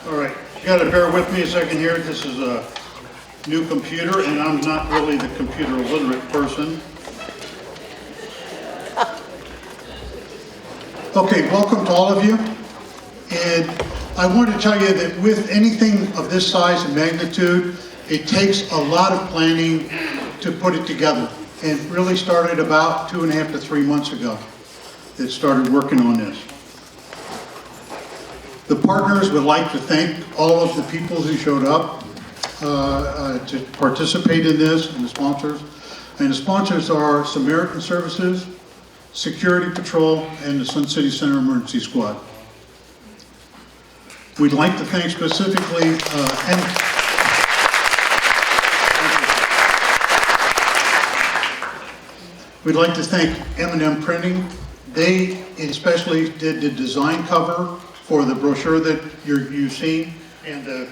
All right, you got to bear with me a second here. This is a new computer, and I'm not really the computer literate person. Okay, welcome to all of you. And I want to tell you that with anything of this size and magnitude, it takes a lot of planning to put it together. And it really started about 2.5 to 3 months ago that started working on this. The partners would like to thank all of the people who showed up to participate in this, and the sponsors. And the sponsors are Samaritan Services, Security Patrol, and the Sun City Center Emergency Squad. We'd like to thank specifically, we'd like to thank M&M Printing. They especially did the design cover for the brochure that you've seen, and the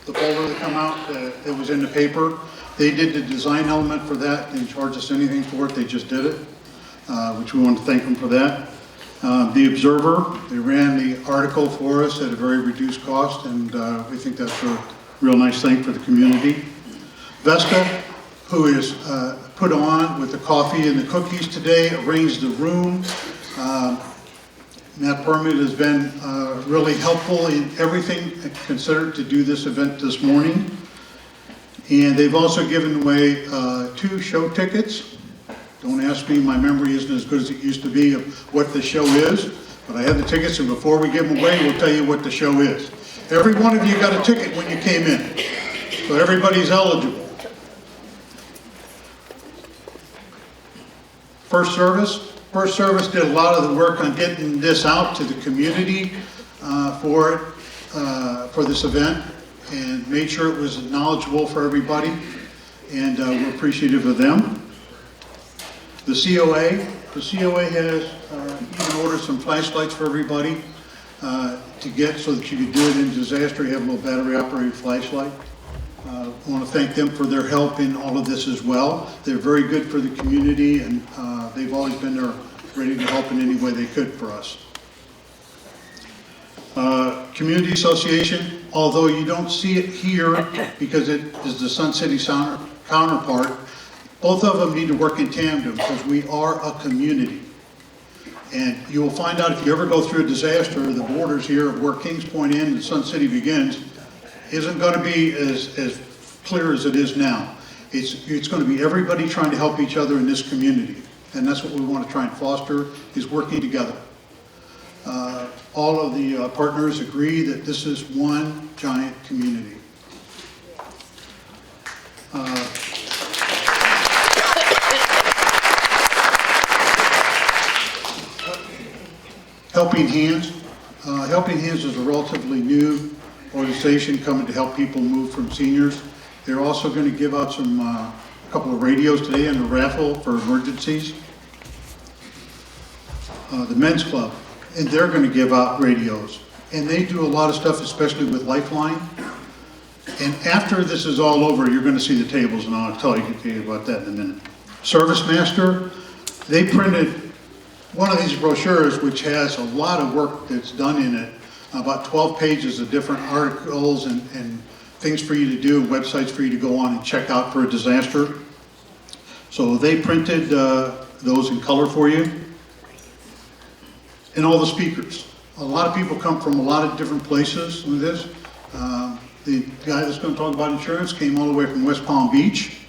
folder that come out that was in the paper. They did the design element for that. They didn't charge us anything for it, they just did it, which we want to thank them for that. The Observer, they ran the article for us at a very reduced cost, and we think that's a real nice thing for the community. Vesta, who is put on with the coffee and the cookies today, arranged the room. Matt Permit has been really helpful in everything considered to do this event this morning. And they've also given away 2 show tickets. Don't ask me, my memory isn't as good as it used to be of what the show is, but I have the tickets, and before we give them away, we'll tell you what the show is. Every one of you got a ticket when you came in, so everybody's eligible. First Service did a lot of the work on getting this out to the community for this event, and made sure it was knowledgeable for everybody, and we're appreciative of them. The COA has even ordered some flashlights for everybody to get so that you could do it in disaster. You have a little battery operated flashlight. I want to thank them for their help in all of this as well. They're very good for the community, and they've always been there ready to help in any way they could for us. Community Association, although you don't see it here because it is the Sun City counterpart, both of them need to work in tandem because we are a community. And you will find out if you ever go through a disaster, the borders here of where Kings Point ends and Sun City begins isn't going to be as clear as it is now. It's going to be everybody trying to help each other in this community. And that's what we want to try and foster, is working together. All of the partners agree that this is one giant community. Helping Hands. Helping Hands is a relatively new organization coming to help people move from seniors. They're also going to give out some a couple of radios today in the raffle for emergencies. The Men's Club, and they're going to give out radios. And they do a lot of stuff, especially with Lifeline. And after this is all over, you're going to see the tables, and I'll tell you about that in a minute. Service Master, they printed one of these brochures, which has a lot of work that's done in it, about 12 pages of different articles and things for you to do, websites for you to go on and check out for a disaster. So they printed those in color for you. And all the speakers. A lot of people come from a lot of different places with this. The guy that's going to talk about insurance came all the way from West Palm Beach.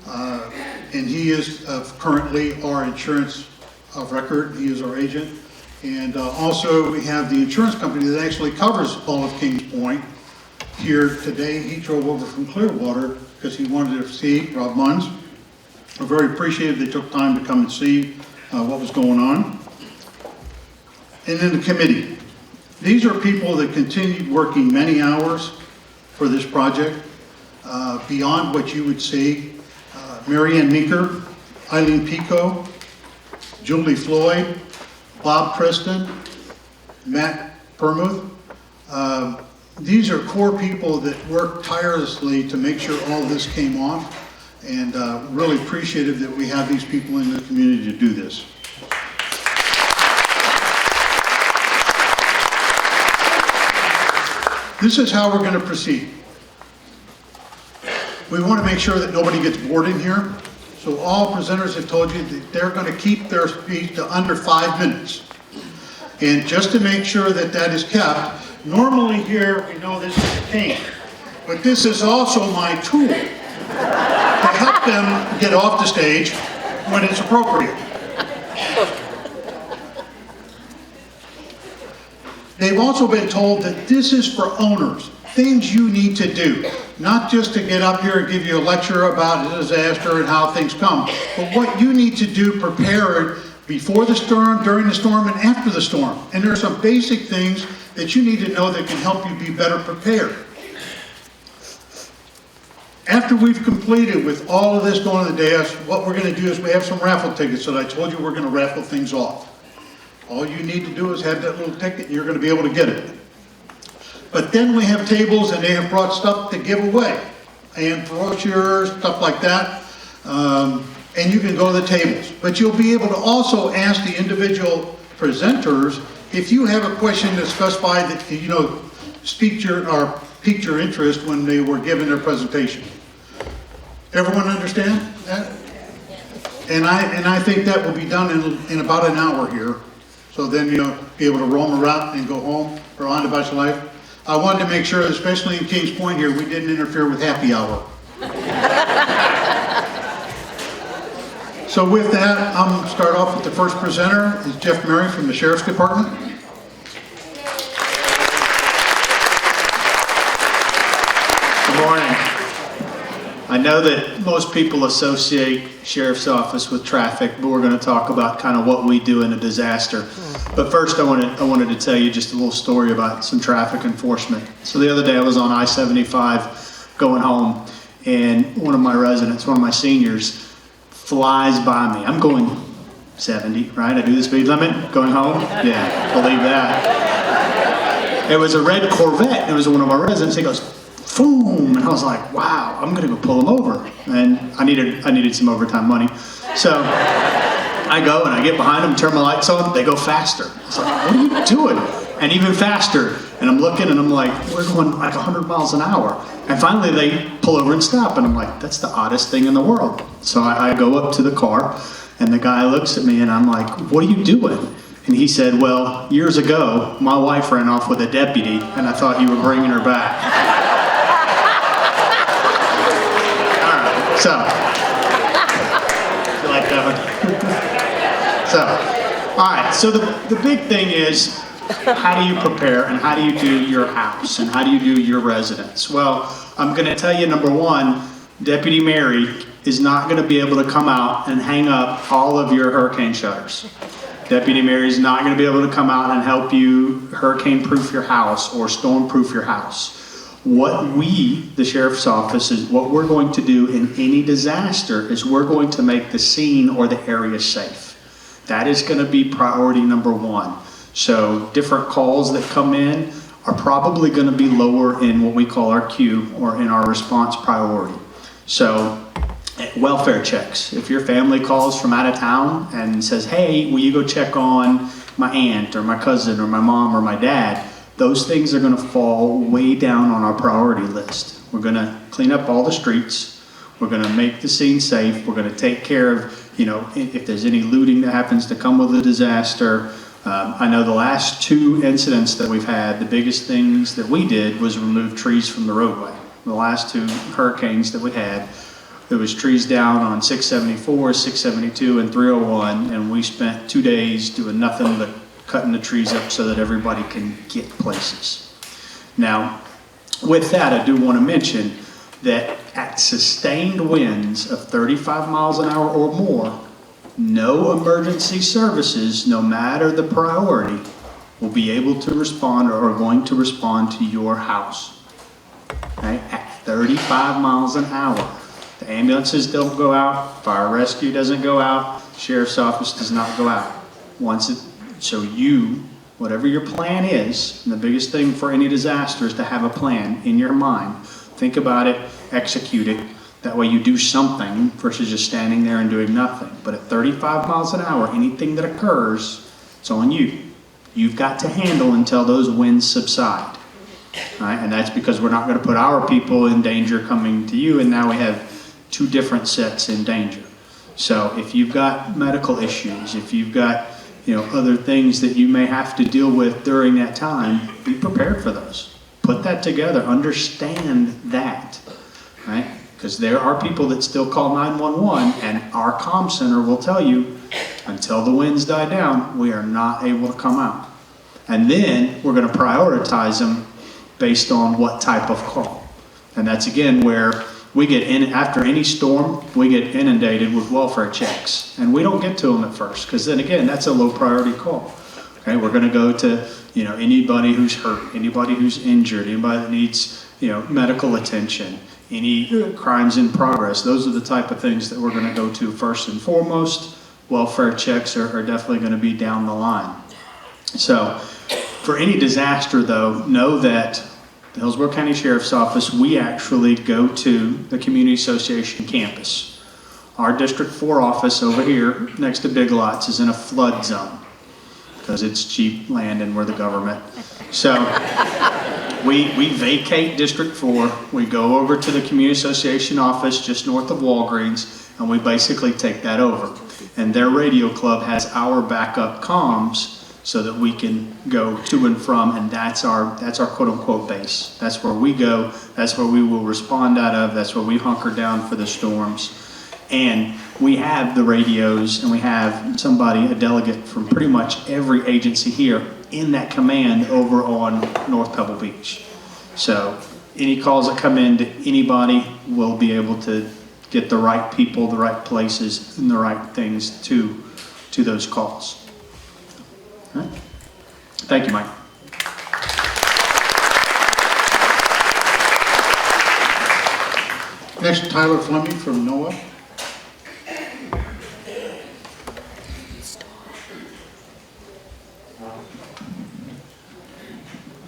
And he is currently our insurance of record. He is our agent. And also we have the insurance company that actually covers all of Kings Point here today. He drove over from Clearwater because he wanted to see Rob Munns. We're very appreciative they took time to come and see what was going on. And then the committee. These are people that continued working many hours for this project, beyond what you would see. Mary Ann Meeker, Eileen Tico, Julie Floyd, Bob Preston, Matt Permuth. These are core people that worked tirelessly to make sure all this came off, and really appreciative that we have these people in the community to do this. This is how we're going to proceed. We want to make sure that nobody gets bored in here. So all presenters have told you that they're going to keep their speech to under 5 minutes. And just to make sure that that is kept, normally here we know this is a cane, but this is also my tool to help them get off the stage when it's appropriate. They've also been told that this is for owners, things you need to do, not just to get up here and give you a lecture about a disaster and how things come, but what you need to do prepared before the storm, during the storm, and after the storm. And there are some basic things that you need to know that can help you be better prepared. After we've completed with all of this going to the dais, what we're going to do is we have some raffle tickets that I told you we're going to raffle things off. All you need to do is have that little ticket and you're going to be able to get it. But then we have tables and they have brought stuff to give away. And brochures, stuff like that. And you can go to the tables. But you'll be able to also ask the individual presenters if you have a question that's specified that, you know, piqued your interest when they were giving their presentation. Everyone understand that? And I think that will be done in about an hour here. So then you'll be able to roam around and go home or on about your life. I wanted to make sure, especially in Kings Point here, we didn't interfere with happy hour. So with that, I'm going to start off with the first presenter, is Jeff Murray from the Sheriff's Department. Good morning. I know that most people associate Sheriff's Office with traffic, but we're going to talk about kind of what we do in a disaster. But first I wanted to tell you just a little story about some traffic enforcement. So the other day I was on I-75 going home, and one of my residents, one of my seniors, flies by me. I'm going 70, right? I do the speed limit going home. Yeah, believe that. It was a red Corvette. It was one of our residents. He goes, boom, and I was like, wow, I'm gonna go pull him over. And I needed some overtime money. So I go and I get behind them, turn my lights on, they go faster. I was like, what are you doing? And even faster. And I'm looking and I'm like, we're going like 100 miles an hour. And finally they pull over and stop. And I'm like, that's the oddest thing in the world. So I go up to the car and the guy looks at me and I'm like, what are you doing? And he said, well, years ago, my wife ran off with a deputy and I thought you were bringing her back. All right, so, you like that one? So, all right, so the big thing is, how do you prepare and how do you do your house and how do you do your residence? Well, I'm going to tell you, number one, Deputy Mary is not going to be able to come out and hang up all of your hurricane shutters. Deputy Mary is not going to be able to come out and help you hurricane-proof your house or storm-proof your house. What we, the Sheriff's Office, is what we're going to do in any disaster is we're going to make the scene or the area safe. That is going to be priority number one. So different calls that come in are probably going to be lower in what we call our queue or in our response priority. So welfare checks. If your family calls from out of town and says, hey, will you go check on my aunt or my cousin or my mom or my dad, those things are going to fall way down on our priority list. We're going to clean up all the streets. We're going to make the scene safe. We're going to take care of, you know, if there's any looting that happens to come with a disaster. I know the last two incidents that we've had, the biggest things that we did was remove trees from the roadway. The last two hurricanes that we had, there was trees down on 674, 672, and 301, and we spent 2 days doing nothing but cutting the trees up so that everybody can get places. Now, with that, I do want to mention that at sustained winds of 35 miles an hour or more, no emergency services, no matter the priority, will be able to respond or are going to respond to your house. Okay? At 35 miles an hour. The ambulances don't go out, fire rescue doesn't go out, sheriff's office does not go out. So you, whatever your plan is, and the biggest thing for any disaster is to have a plan in your mind. Think about it, execute it. That way you do something versus just standing there and doing nothing. But at 35 miles an hour, anything that occurs, it's on you. You've got to handle until those winds subside. right? And that's because we're not going to put our people in danger coming to you, and now we have two different sets in danger. So if you've got medical issues, if you've got other things that you may have to deal with during that time, be prepared for those. Put that together. Understand that, right? Because there are people that still call 911, and our comm center will tell you, until the winds die down, we are not able to come out. And then we're going to prioritize them based on what type of call. And that's again where we get in, after any storm, we get inundated with welfare checks. And we don't get to them at first, because then again, that's a low priority call. Okay, we're going to go to anybody who's hurt, anybody who's injured, anybody that needs medical attention, any crimes in progress. Those are the type of things that we're going to go to first and foremost. Welfare checks are definitely going to be down the line. So for any disaster though, know that the Hillsborough County Sheriff's Office, we actually go to the Community Association campus. Our District 4 office over here next to Big Lots is in a flood zone because it's cheap land and we're the government. So we vacate District 4, we go over to the Community Association office just north of Walgreens, and we basically take that over. And their radio club has our backup comms so that we can go to and from, and that's our quote unquote base. That's where we go, that's where we will respond out of, that's where we hunker down for the storms. And we have the radios, and we have somebody, a delegate from pretty much every agency here in that command over on North Pebble Beach. So any calls that come in to anybody will be able to get the right people, the right places, and the right things to those calls. All right. Thank you, Mike. Next, Tyler Fleming from NOAA.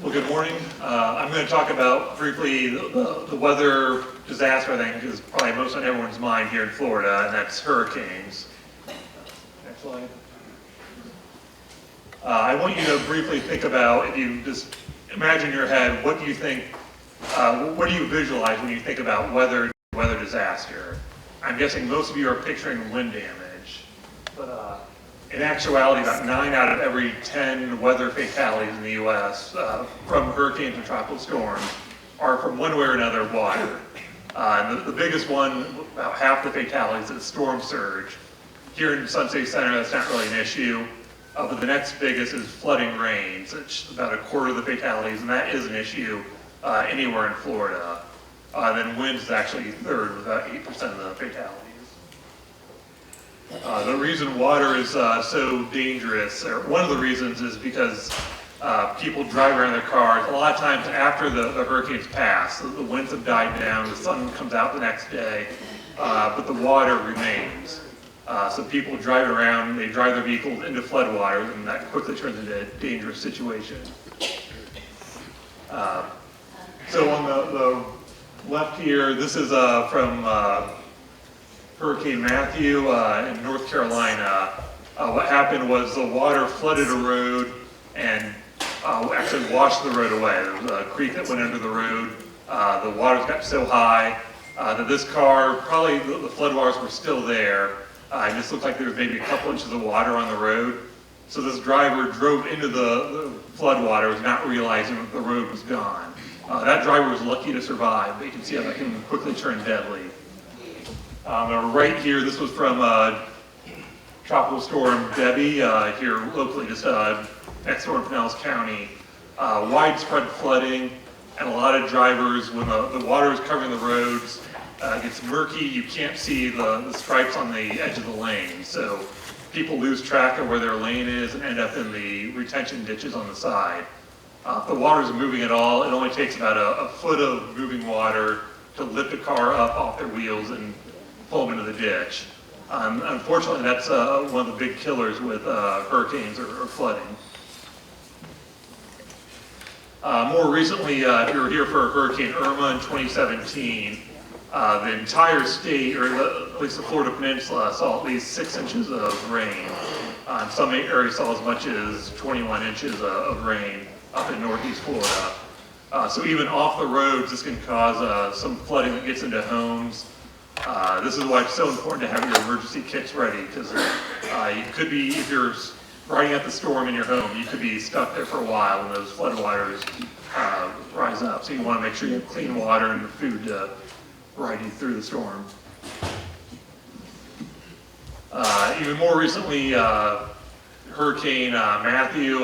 Well, good morning. I'm going to talk about briefly the weather disaster, I think, is probably most on everyone's mind here in Florida, and that's hurricanes. Next slide. I want you to briefly think about, if you just imagine in your head, what do you think, what do you visualize when you think about weather disaster? I'm guessing most of you are picturing wind damage, but in actuality, about 9 out of every 10 weather fatalities in the U.S. From hurricanes and tropical storms are from one way or another water. And the biggest one, about half the fatalities, is storm surge. Here in Sun City Center, that's not really an issue. But the next biggest is flooding rains. It's about a quarter of the fatalities, and that is an issue anywhere in Florida. Then wind is actually third, with about 8% of the fatalities. The reason water is so dangerous, or one of the reasons, is because people drive around their cars. A lot of times after the hurricanes pass, the winds have died down, the sun comes out the next day, but the water remains. So people drive around, they drive their vehicles into floodwaters, and that quickly turns into a dangerous situation. So on the left here, this is from Hurricane Matthew in North Carolina. What happened was the water flooded a road and actually washed the road away. There was a creek that went under the road. The waters got so high that this car, probably the floodwaters were still there. It just looked like there was maybe a couple inches of water on the road. So this driver drove into the floodwaters, not realizing that the road was gone. That driver was lucky to survive, but you can see how that can quickly turn deadly. Right here, this was from Tropical Storm Debbie here locally, just next door in Pinellas County. Widespread flooding, and a lot of drivers, when the water is covering the roads, it gets murky, you can't see the stripes on the edge of the lane. So people lose track of where their lane is and end up in the retention ditches on the side. If the water is moving at all, it only takes about a foot of moving water to lift a car up off their wheels and pull them into the ditch. Unfortunately, that's one of the big killers with hurricanes or flooding. More recently, if you were here for Hurricane Irma in 2017, the entire state, or at least the Florida Peninsula, saw at least 6 inches of rain. Some areas saw as much as 21 inches of rain up in northeast Florida. So even off the roads, this can cause some flooding that gets into homes. This is why it's so important to have your emergency kits ready, because you could be, if you're riding out the storm in your home, you could be stuck there for a while when those flood waters rise up. So you want to make sure you have clean water and food to ride you through the storm. Even more recently, Hurricane Matthew,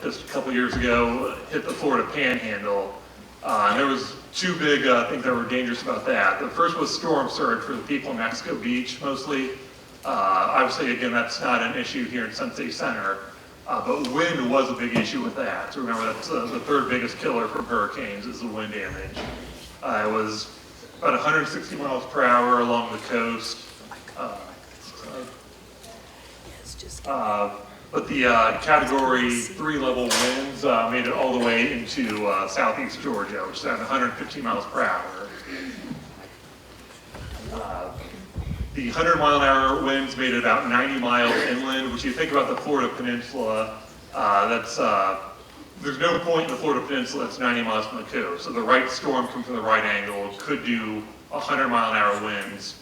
just a couple years ago, hit the Florida Panhandle. And there was two big things that were dangerous about that. The first was storm surge for the people in Mexico Beach, mostly. Obviously, again, that's not an issue here in Sun City Center, but wind was a big issue with that. So remember, that's the third biggest killer from hurricanes is the wind damage. It was about 160 miles per hour along the coast. But the Category 3 level winds made it all the way into southeast Georgia, which is at 115 miles per hour. The 100-mile-an-hour winds made it about 90 miles inland, which you think about the Florida Peninsula, there's no point in the Florida Peninsula that's 90 miles from the coast. So the right storm coming from the right angle could do 100-mile-an-hour winds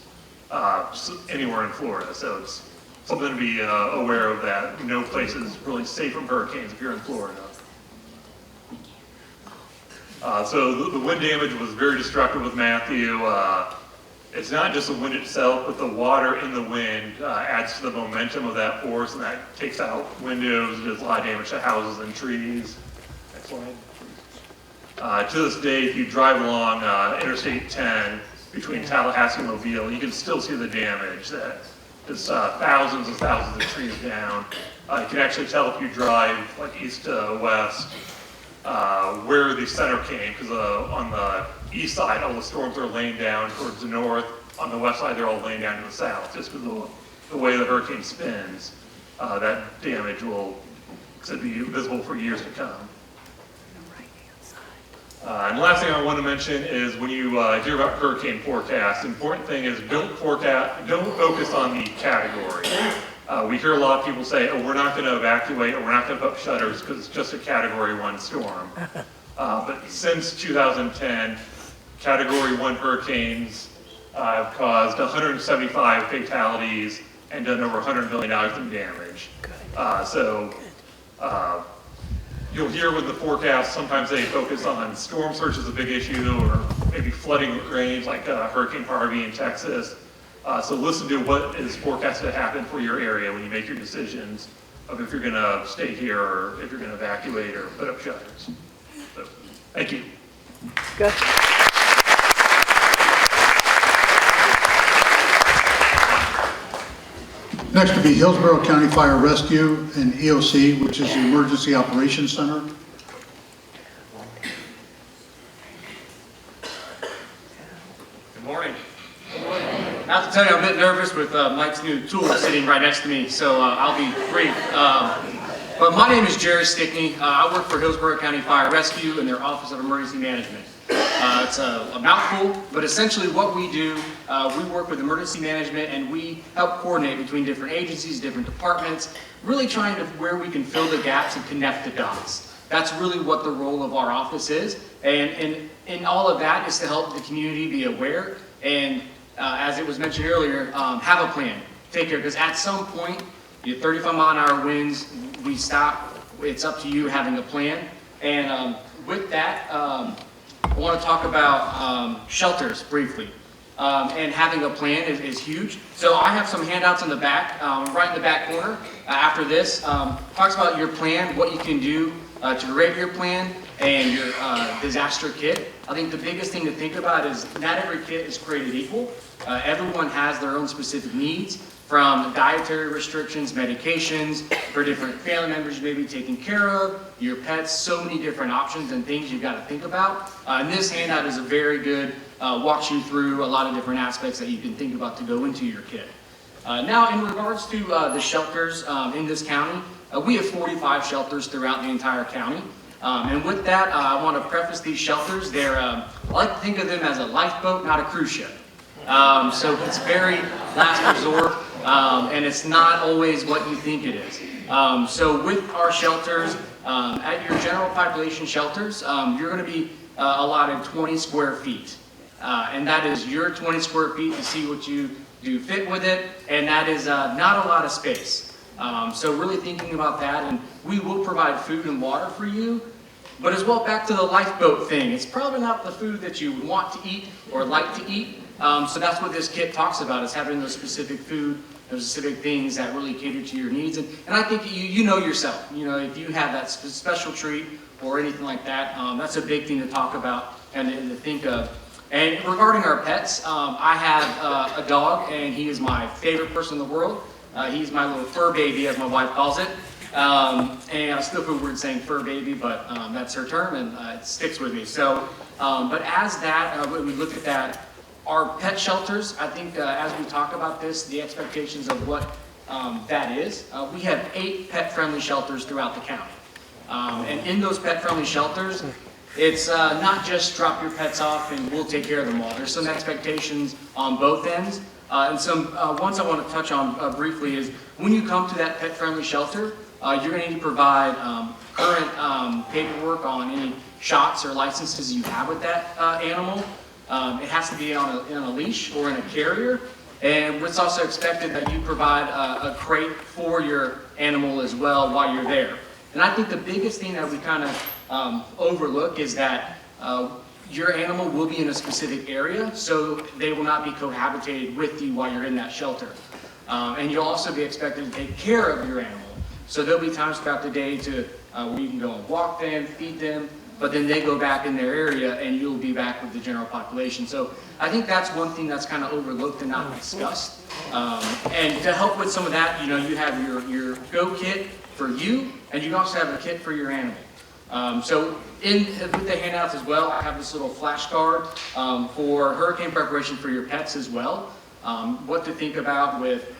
anywhere in Florida. So it's something to be aware of, that no place is really safe from hurricanes if you're in Florida. So the wind damage was very destructive with Matthew. It's not just the wind itself, but the water in the wind adds to the momentum of that force, and that takes out windows, does a lot of damage to houses and trees. Next slide. To this day, if you drive along Interstate 10 between Tallahassee and Mobile, you can still see the damage. That is thousands and thousands of trees down. You can actually tell if you drive like east to west where the center came, because on the east side all the storms are laying down towards the north. On the west side they're all laying down to the south. Just because of the way the hurricane spins, that damage will be visible for years to come. And the last thing I want to mention is when you hear about hurricane forecasts, the important thing is don't focus on the category. We hear a lot of people say, oh, we're not going to evacuate, or we're not going to put up shutters because it's just a Category 1 storm. But since 2010, Category 1 hurricanes have caused 175 fatalities and done over $100 million in damage. You'll hear with the forecast, sometimes they focus on storm surge as a big issue, or maybe flooding range like Hurricane Harvey in Texas. So listen to what is forecasted to happen for your area when you make your decisions of if you're going to stay here or if you're going to evacuate or put up shutters. So, thank you. Good. Next will be Hillsborough County Fire Rescue and EOC, which is the Emergency Operations Center. Good morning. I have to tell you, I'm a bit nervous with Mike's new tool sitting right next to me, so I'll be brief. But my name is Jerry Stickney. I work for Hillsborough County Fire Rescue in their Office of Emergency Management. It's a mouthful, but essentially what we do, we work with emergency management and we help coordinate between different agencies, different departments, really trying to where we can fill the gaps and connect the dots. That's really what the role of our office is. And all of that is to help the community be aware and, as it was mentioned earlier, have a plan. Take care, because at some point, you 35-mile-an-hour winds, we stop. It's up to you having a plan. And with that, I want to talk about shelters briefly. And having a plan is huge. So I have some handouts in the back, right in the back corner. After this, talks about your plan, what you can do to create your plan, and your disaster kit. I think the biggest thing to think about is not every kit is created equal. Everyone has their own specific needs, from dietary restrictions, medications, for different family members you may be taking care of, your pets, so many different options and things you've got to think about. And this handout is a very good, walks you through a lot of different aspects that you can think about to go into your kit. Now, in regards to the shelters in this county, we have 45 shelters throughout the entire county. And with that, I want to preface these shelters. I like to think of them as a lifeboat, not a cruise ship. So it's very last resort, and it's not always what you think it is. So with our shelters, At your general population shelters, you're going to be allotted 20 square feet. And that is your 20 square feet to see what you do fit with it, and that is not a lot of space. So really thinking about that, and we will provide food and water for you, but as well back to the lifeboat thing, it's probably not the food that you want to eat or like to eat. So that's what this kit talks about, is having those specific food, those specific things that really cater to your needs. And I think you know yourself, you know, if you have that special treat or anything like that, that's a big thing to talk about and to think of. And regarding our pets, I have a dog, and he is my favorite person in the world. He's my little fur baby, as my wife calls it. And I still feel weird saying fur baby, but that's her term, and it sticks with me. So, but as that, when we look at that, our pet shelters, I think as we talk about this, the expectations of what that is, we have 8 pet-friendly shelters throughout the county. And in those pet-friendly shelters, it's not just drop your pets off and we'll take care of them all. There's some expectations on both ends. And some ones I want to touch on briefly is when you come to that pet-friendly shelter, you're going to need to provide current paperwork on any shots or licenses you have with that animal. It has to be on a leash or in a carrier. And it's also expected that you provide a crate for your animal as well while you're there. And I think the biggest thing that we kind of overlook is that your animal will be in a specific area, so they will not be cohabitated with you while you're in that shelter. And you'll also be expected to take care of your animal. So there'll be times throughout the day to where you can go and walk them, feed them, but then they go back in their area and you'll be back with the general population. So I think that's one thing that's kind of overlooked and not discussed. And to help with some of that, you know, you have your Go kit for you, and you also have a kit for your animal. So with the handouts as well, I have this little flashcard for hurricane preparation for your pets as well. What to think about with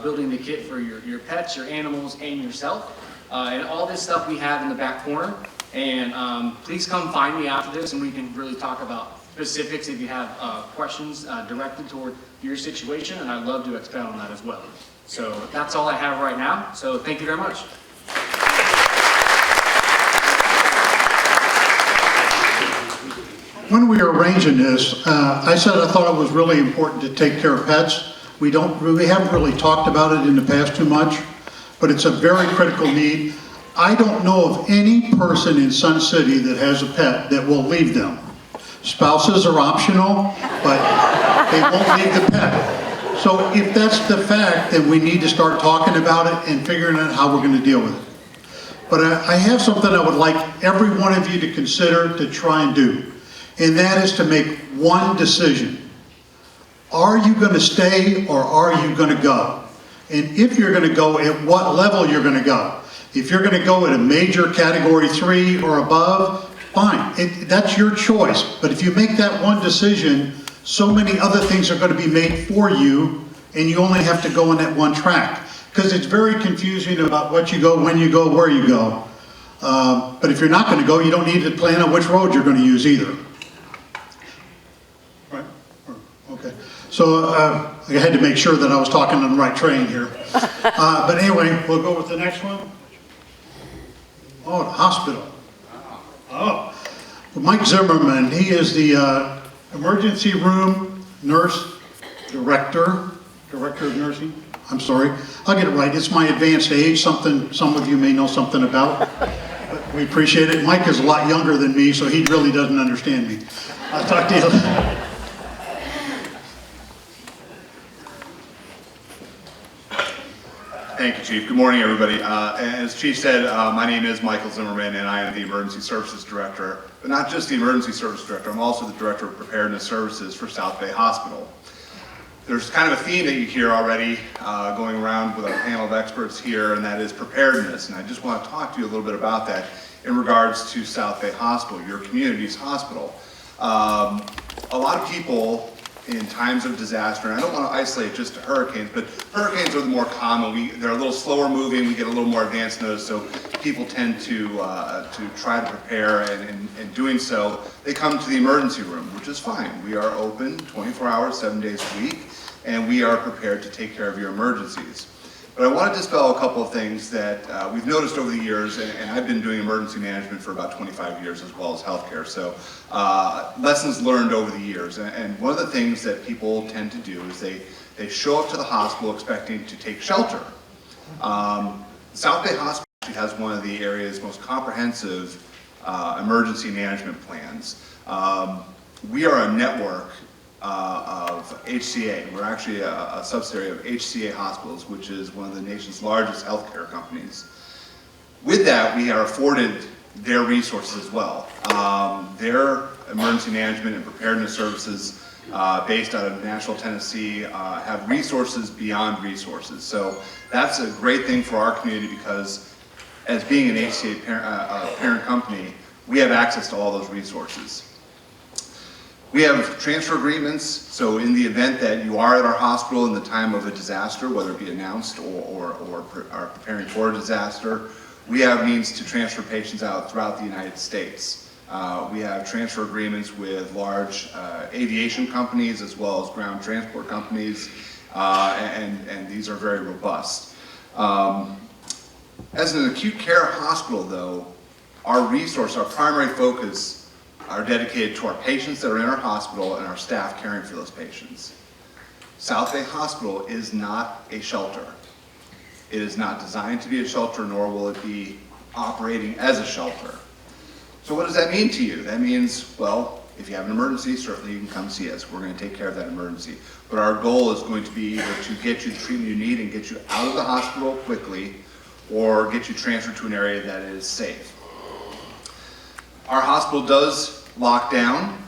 building the kit for your pets, your animals, and yourself. And all this stuff we have in the back corner. And please come find me after this, and we can really talk about specifics if you have questions directed toward your situation, and I'd love to expound on that as well. So that's all I have right now. So thank you very much. When we were arranging this, I said I thought it was really important to take care of pets. We haven't really talked about it in the past too much, but it's a very critical need. I don't know of any person in Sun City that has a pet that will leave them. Spouses are optional, but they won't leave the pet. So if that's the fact, then we need to start talking about it and figuring out how we're going to deal with it. But I have something I would like every one of you to consider to try and do. And that is to make one decision. Are you going to stay or are you going to go? And if you're going to go, at what level you're going to go. If you're going to go at a major category 3 or above, fine. That's your choice. But if you make that one decision, so many other things are going to be made for you, and you only have to go on that one track. Because it's very confusing about what you go, when you go, where you go. But if you're not going to go, you don't need to plan on which road you're going to use either. Right? Okay. So I had to make sure that I was talking on the right train here. But anyway, we'll go with the next one. Oh, the hospital. Oh, Mike Zimmerman, he is the emergency room nurse director of nursing. I'm sorry, I'll get it right. It's my advanced age, something some of you may know something about. But we appreciate it. Mike is a lot younger than me, so he really doesn't understand me. I'll talk to you. Thank you, Chief. Good morning, everybody. As Chief said, my name is Michael Zimmerman, and I am the Emergency Services Director. But not just the Emergency Service Director, I'm also the Director of Preparedness Services for South Bay Hospital. There's kind of a theme that you hear already going around with our panel of experts here, and that is preparedness. And I just want to talk to you a little bit about that in regards to South Bay Hospital, your community's hospital. A lot of people in times of disaster, and I don't want to isolate just to hurricanes, but hurricanes are the more common. They're a little slower moving, we get a little more advanced notice, so people tend to try to prepare, and in doing so, they come to the emergency room, which is fine. We are open 24 hours, 7 days a week, and we are prepared to take care of your emergencies. But I want to dispel a couple of things that we've noticed over the years, and I've been doing emergency management for about 25 years as well as healthcare. So lessons learned over the years. And one of the things that people tend to do is they show up to the hospital expecting to take shelter. South Bay Hospital actually has one of the area's most comprehensive emergency management plans. We are a network of HCA. We're actually a subsidiary of HCA Hospitals, which is one of the nation's largest healthcare companies. With that, we are afforded their resources as well. Their emergency management and preparedness services based out of Nashville, Tennessee, have resources beyond resources. So that's a great thing for our community because as being an HCA parent company, we have access to all those resources. We have transfer agreements, so in the event that you are at our hospital in the time of a disaster, whether it be announced or are preparing for a disaster, we have means to transfer patients out throughout the United States. We have transfer agreements with large aviation companies as well as ground transport companies, and these are very robust. As an acute care hospital, though, our primary focus are dedicated to our patients that are in our hospital and our staff caring for those patients. South Bay Hospital is not a shelter. It is not designed to be a shelter, nor will it be operating as a shelter. So what does that mean to you? That means, well, if you have an emergency, certainly you can come see us. We're going to take care of that emergency. But our goal is going to be either to get you the treatment you need and get you out of the hospital quickly, or get you transferred to an area that is safe. Our hospital does lock down.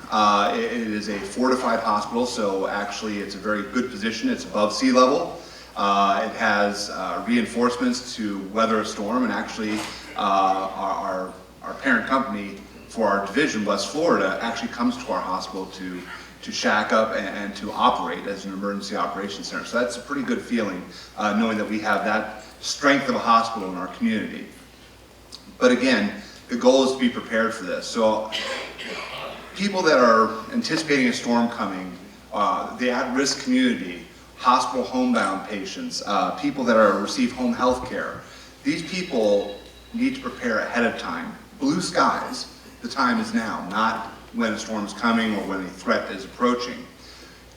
It is a fortified hospital, so actually it's a very good position. It's above sea level. It has reinforcements to weather a storm, and actually our parent company for our division, West Florida, actually comes to our hospital to shack up and to operate as an emergency operations center. So that's a pretty good feeling, knowing that we have that strength of a hospital in our community. But again, the goal is to be prepared for this. So people that are anticipating a storm coming, the at-risk community, hospital homebound patients, people that receive home health care, these people need to prepare ahead of time. Blue skies, the time is now, not when a storm is coming or when a threat is approaching.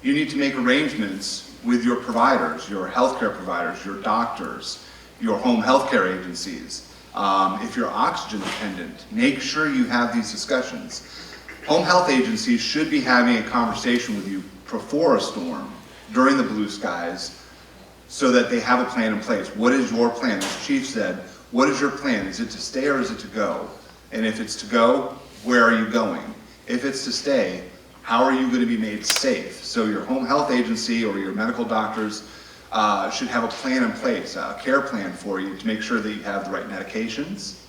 You need to make arrangements with your providers, your healthcare providers, your doctors, your home healthcare agencies. If you're oxygen dependent, make sure you have these discussions. Home health agencies should be having a conversation with you before a storm, during the blue skies, so that they have a plan in place. What is your plan? As Chief said, what is your plan? Is it to stay or is it to go? And if it's to go, where are you going? If it's to stay, how are you going to be made safe? So your home health agency or your medical doctors should have a plan in place, a care plan for you to make sure that you have the right medications.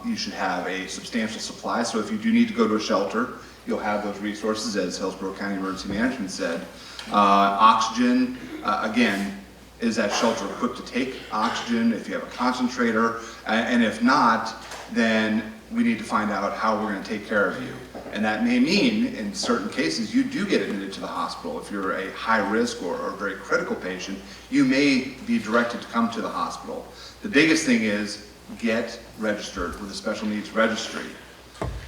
You should have a substantial supply, so if you do need to go to a shelter, you'll have those resources, as Hillsborough County Emergency Management said. Oxygen, again, is that shelter equipped to take oxygen? If you have a concentrator, and if not, then we need to find out how we're going to take care of you. And that may mean, in certain cases, you do get admitted to the hospital. If you're a high risk or a very critical patient, you may be directed to come to the hospital. The biggest thing is get registered with a special needs registry.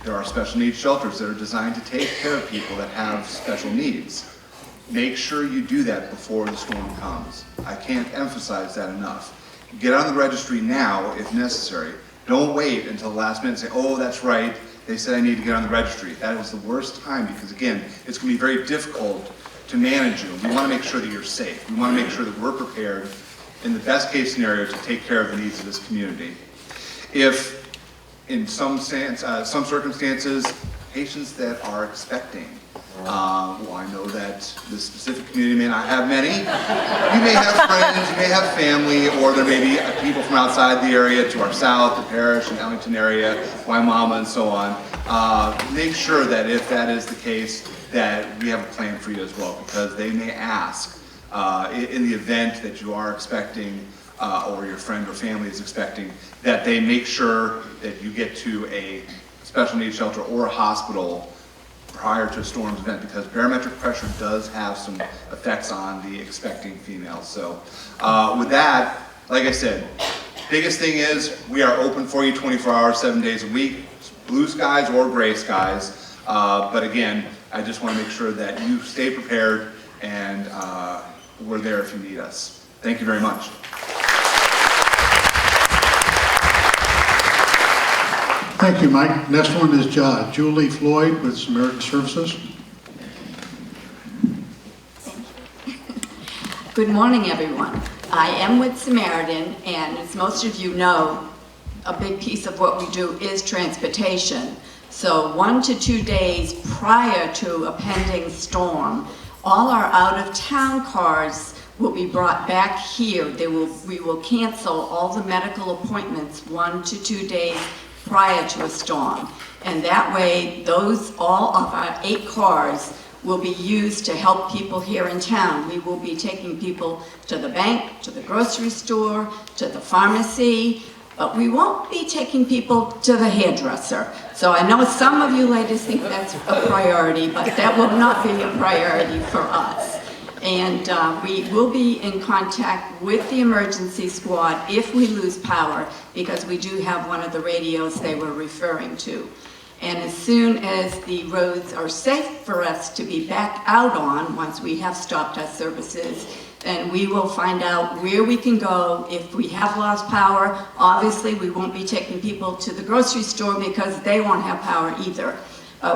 There are special needs shelters that are designed to take care of people that have special needs. Make sure you do that before the storm comes. I can't emphasize that enough. Get on the registry now if necessary. Don't wait until the last minute and say, oh, that's right, they said I need to get on the registry. That is the worst time because, again, it's going to be very difficult to manage you. We want to make sure that you're safe. We want to make sure that we're prepared in the best case scenario to take care of the needs of this community. If, in some circumstances, patients that are expecting, well, I know that this specific community may not have many. You may have friends, you may have family, or there may be people from outside the area to our south, the Parish and Ellington area, Waimama, and so on. Make sure that if that is the case, that we have a plan for you as well, because they may ask in the event that you are expecting or your friend or family is expecting, that they make sure that you get to a special needs shelter or a hospital prior to a storm's event, because barometric pressure does have some effects on the expecting female. So with that, like I said, biggest thing is we are open for you 24 hours, 7 days a week, blue skies or gray skies. But again, I just want to make sure that you stay prepared, and we're there if you need us. Thank you very much. Thank you, Mike. Next one is Julie Floyd with Samaritan Services. Good morning, everyone. I am with Samaritan, and as most of you know, a big piece of what we do is transportation. So 1 to 2 days prior to a pending storm, all our out-of-town cars will be brought back here. We will cancel all the medical appointments 1 to 2 days prior to a storm. And that way, all of our 8 cars will be used to help people here in town. We will be taking people to the bank, to the grocery store, to the pharmacy, but we won't be taking people to the hairdresser. So I know some of you ladies think that's a priority, but that will not be a priority for us. And we will be in contact with the emergency squad if we lose power, because we do have one of the radios they were referring to. And as soon as the roads are safe for us to be back out on, once we have stopped our services, then we will find out where we can go. If we have lost power, obviously we won't be taking people to the grocery store because they won't have power either.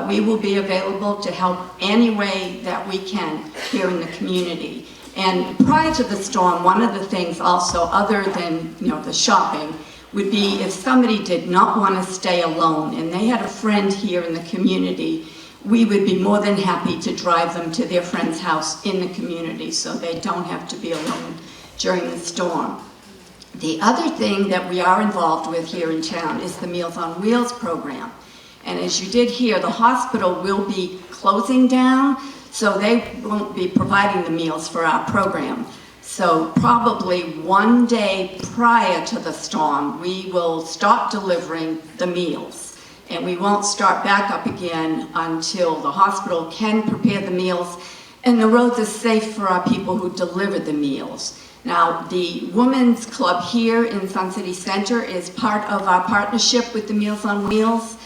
We will be available to help any way that we can here in the community. And prior to the storm, one of the things also, other than the shopping, would be if somebody did not want to stay alone and they had a friend here in the community, we would be more than happy to drive them to their friend's house in the community so they don't have to be alone during the storm. The other thing that we are involved with here in town is the Meals on Wheels program. And as you did hear, the hospital will be closing down, so they won't be providing the meals for our program. So probably 1 day prior to the storm, we will stop delivering the meals. And we won't start back up again until the hospital can prepare the meals and the roads are safe for our people who deliver the meals. Now, the Women's Club here in Sun City Center is part of our partnership with the Meals on Wheels,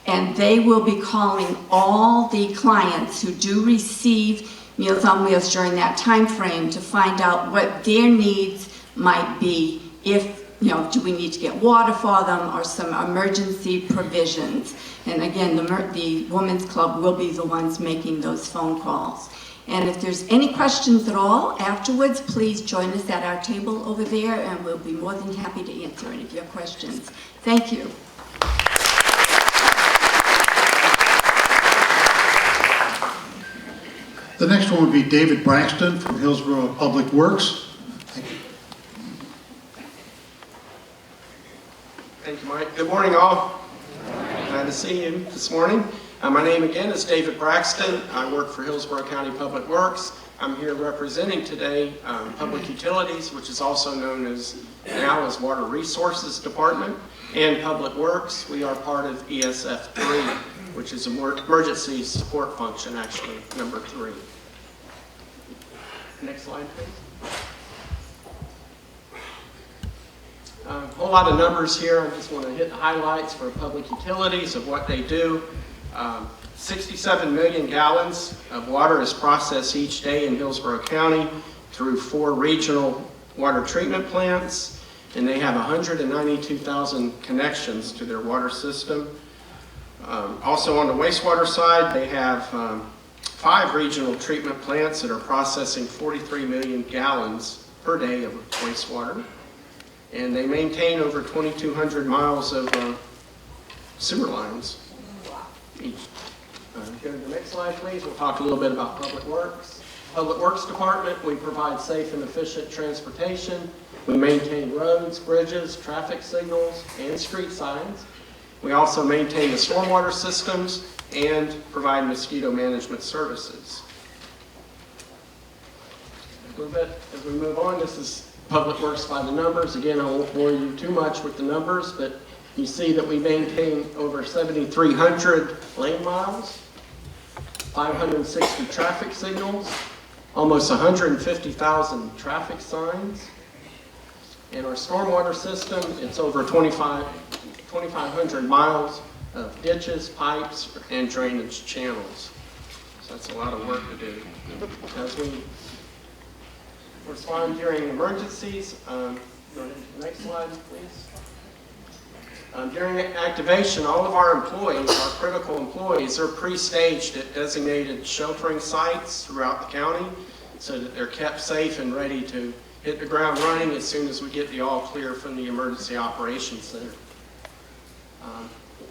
and they will be calling all the clients who do receive Meals on Wheels during that time frame to find out what their needs might be. If, do we need to get water for them or some emergency provisions? And again, the Women's Club will be the ones making those phone calls. And if there's any questions at all afterwards, please join us at our table over there, and we'll be more than happy to answer any of your questions. Thank you. The next one would be David Braxton from Hillsborough Public Works. Thank you. Thank you, Mike. Good morning, all. Glad to see you this morning. My name again is David Braxton. I work for Hillsborough County Public Works. I'm here representing today Public Utilities, which is also known now as Water Resources Department, and Public Works. We are part of ESF3, which is emergency support function, actually, number 3. Next slide, please. A whole lot of numbers here. I just want to hit the highlights for Public Utilities of what they do. 67 million gallons of water is processed each day in Hillsborough County through 4 regional water treatment plants, and they have 192,000 connections to their water system. Also on the wastewater side, they have 5 regional treatment plants that are processing 43 million gallons per day of wastewater. And they maintain over 2,200 miles of sewer lines each. Go to the next slide, please. We'll talk a little bit about Public Works. Public Works Department, we provide safe and efficient transportation. We maintain roads, bridges, traffic signals, and street signs. We also maintain the stormwater systems and provide mosquito management services. A little bit as we move on, this is Public Works by the numbers. Again, I won't bore you too much with the numbers, but you see that we maintain over 7,300 lane miles. 560 traffic signals, almost 150,000 traffic signs. In our stormwater system, it's over 2,500 miles of ditches, pipes, and drainage channels. So that's a lot of work to do. As we respond during emergencies, go to the next slide, please. During activation, all of our employees, our critical employees, are pre-staged at designated sheltering sites throughout the county so that they're kept safe and ready to hit the ground running as soon as we get the all clear from the Emergency Operations Center.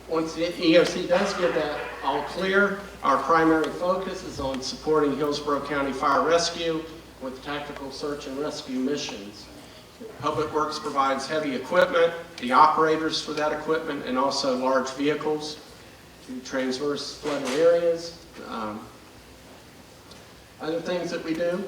Once the EOC does get that all clear, our primary focus is on supporting Hillsborough County Fire Rescue with tactical search and rescue missions. Public Works provides heavy equipment, the operators for that equipment, and also large vehicles to traverse flooded areas. Other things that we do,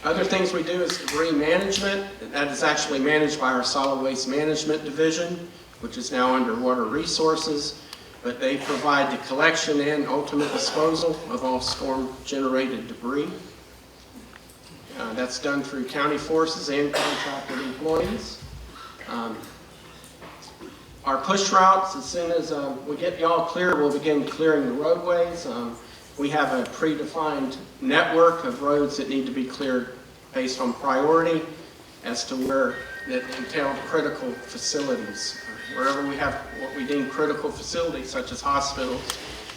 Other things we do is debris management. That is actually managed by our Solid Waste Management Division, which is now under Water Resources, but they provide the collection and ultimate disposal of all storm-generated debris. That's done through county forces and contracted employees. Our push routes, as soon as we get the all clear, we'll begin clearing the roadways. We have a predefined network of roads that need to be cleared based on priority as to where that entail critical facilities. Wherever we have what we deem critical facilities, such as hospitals,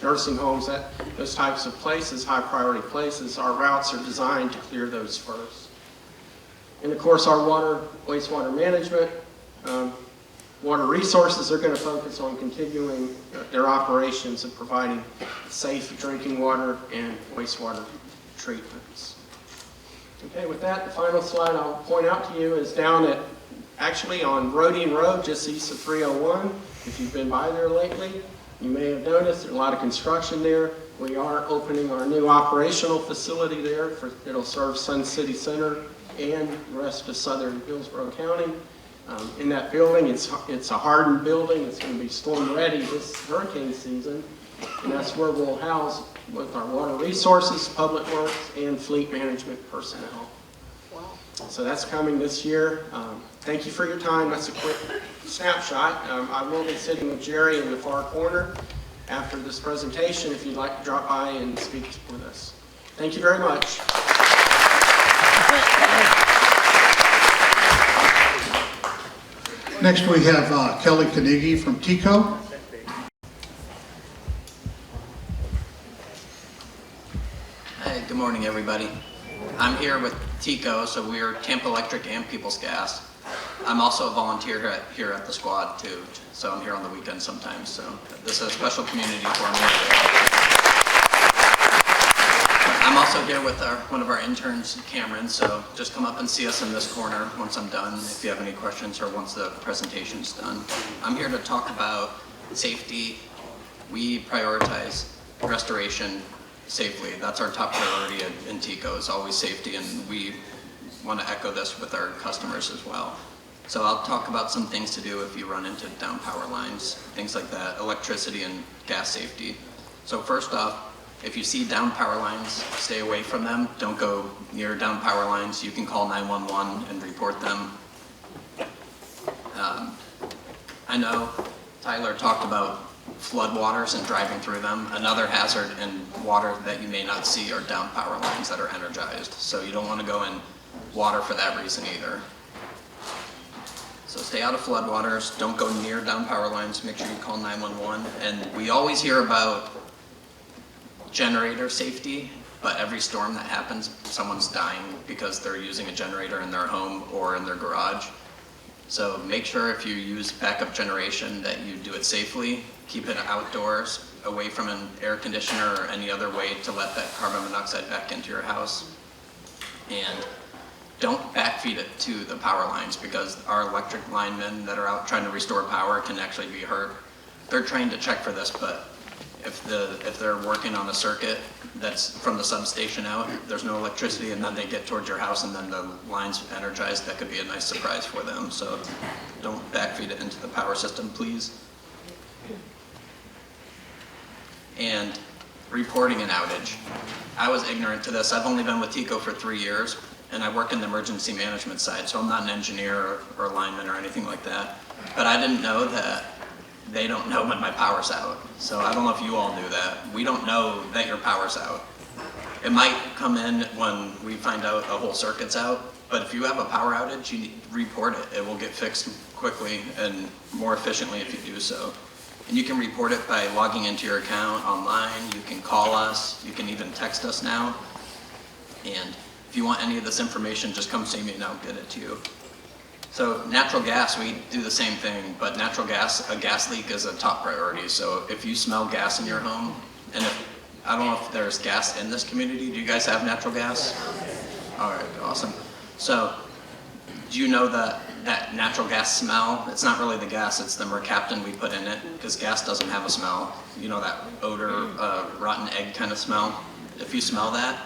nursing homes, those types of places, high priority places, our routes are designed to clear those first. And of course, our wastewater management, Water Resources are going to focus on continuing their operations of providing safe drinking water and wastewater treatments. Okay, with that, the final slide I'll point out to you is down at, actually on Rodine Road, just east of 301. If you've been by there lately, you may have noticed there's a lot of construction there. We are opening our new operational facility there. It'll serve Sun City Center and the rest of southern Hillsborough County. In that building, it's a hardened building. It's going to be storm ready this hurricane season. And that's where we'll house with our Water Resources, Public Works, and Fleet Management personnel. Wow. So that's coming this year. Thank you for your time. That's a quick snapshot. I will be sitting with Jerry in the far corner after this presentation if you'd like to drop by and speak with us. Thank you very much. Next, we have Kelly Carnegie from Tico. Hey, good morning, everybody. I'm here with Tico, so we're Tampa Electric and People's Gas. I'm also a volunteer here at the squad, too, so I'm here on the weekends sometimes, so this is a special community for me. I'm also here with one of our interns, Cameron, so just come up and see us in this corner once I'm done, if you have any questions or once the presentation's done. I'm here to talk about safety. We prioritize restoration safely. That's our top priority in Tico, is always safety, and we want to echo this with our customers as well. So I'll talk about some things to do if you run into down power lines, things like that, electricity and gas safety. So first off, if you see down power lines, stay away from them. Don't go near down power lines. You can call 911 and report them. I know Tyler talked about floodwaters and driving through them. Another hazard in water that you may not see are down power lines that are energized. So you don't want to go in water for that reason either. So stay out of floodwaters. Don't go near down power lines. Make sure you call 911. And we always hear about generator safety, but every storm that happens, someone's dying because they're using a generator in their home or in their garage. So make sure if you use backup generation that you do it safely. Keep it outdoors, away from an air conditioner or any other way to let that carbon monoxide back into your house. And don't backfeed it to the power lines, because our electric linemen that are out trying to restore power can actually be hurt. They're trained to check for this, but if they're working on a circuit that's from the substation out, there's no electricity, and then they get towards your house and then the line's energized, that could be a nice surprise for them. So don't backfeed it into the power system, please. and reporting an outage. I was ignorant to this. I've only been with Tico for 3 years, and I work in the emergency management side, so I'm not an engineer or lineman or anything like that. But I didn't know that they don't know when my power's out. So I don't know if you all knew that. We don't know that your power's out. It might come in when we find out a whole circuit's out, but if you have a power outage, you need to report it. It will get fixed quickly and more efficiently if you do so. And you can report it by logging into your account online. You can call us. You can even text us now. And if you want any of this information, just come see me and I'll get it to you. So natural gas, we do the same thing, but natural gas, a gas leak is a top priority. So if you smell gas in your home, and I don't know if there's gas in this community. Do you guys have natural gas? All right, awesome. So do you know that natural gas smell, it's not really the gas, it's the mercaptan we put in it, because gas doesn't have a smell. You know that odor, rotten egg kind of smell? If you smell that,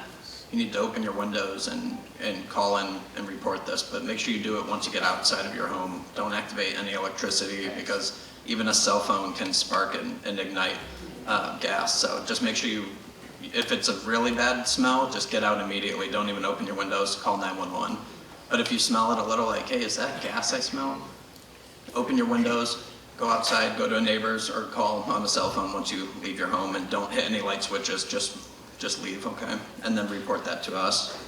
you need to open your windows and call in and report this, but make sure you do it once you get outside of your home. Don't activate any electricity, because even a cell phone can spark and ignite gas. So just make sure if it's a really bad smell, just get out immediately. Don't even open your windows, call 911. But if you smell it a little, like, hey, is that gas I smell? Open your windows, go outside, go to a neighbor's, or call on a cell phone once you leave your home, and don't hit any light switches, just leave, okay? And then report that to us.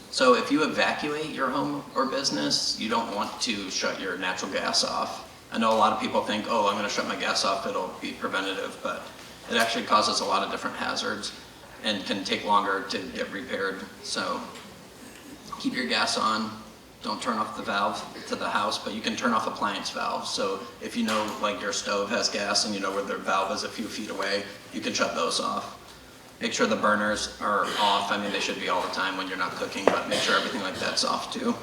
So if you evacuate your home or business, you don't want to shut your natural gas off. I know a lot of people think, oh, I'm gonna shut my gas off, it'll be preventative, but it actually causes a lot of different hazards and can take longer to get repaired. So keep your gas on. Don't turn off the valve to the house, but you can turn off appliance valves. So if you know, like, your stove has gas and you know where their valve is a few feet away, you can shut those off. Make sure the burners are off. I mean, they should be all the time when you're not cooking, but make sure everything like that's off too.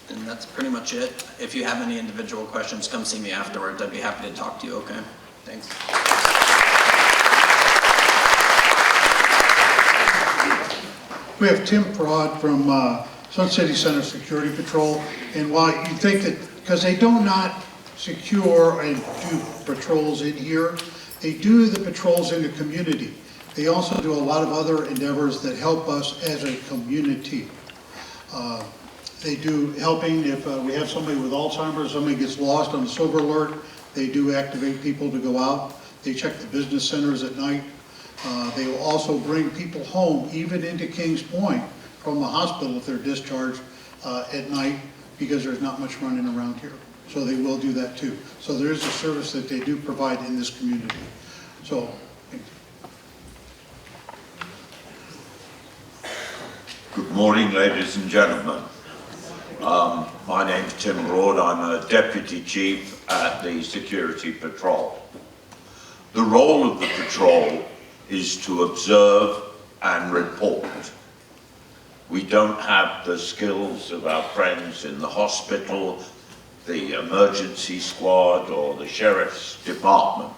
And that's pretty much it. If you have any individual questions, come see me afterwards. I'd be happy to talk to you, okay? Thanks. We have Tim Prod from Sun City Center Security Patrol, and while you think that, because they do not secure and do patrols in here, they do the patrols in the community. They also do a lot of other endeavors that help us as a community. They do helping if we have somebody with Alzheimer's, somebody gets lost on the silver alert, they do activate people to go out. They check the business centers at night. They will also bring people home, even into Kings Point, from the hospital if they're discharged at night, because there's not much running around here. So they will do that too. So there is a service that they do provide in this community. So, thank you. Good morning, ladies and gentlemen. My name's Tim Broad. I'm a Deputy Chief at the Security Patrol. The role of the patrol is to observe and report. We don't have the skills of our friends in the hospital, the emergency squad, or the sheriff's department,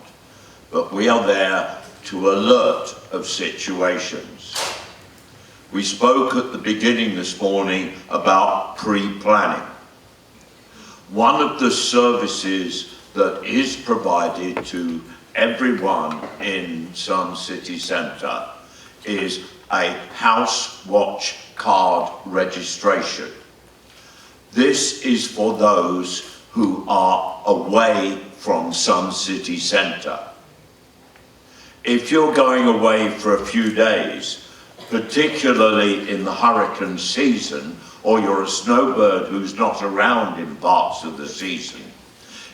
but we are there to alert of situations. We spoke at the beginning this morning about pre-planning. One of the services that is provided to everyone in Sun City Centre is a house watch card registration. This is for those who are away from Sun City Centre. If you're going away for a few days, particularly in the hurricane season, or you're a snowbird who's not around in parts of the season,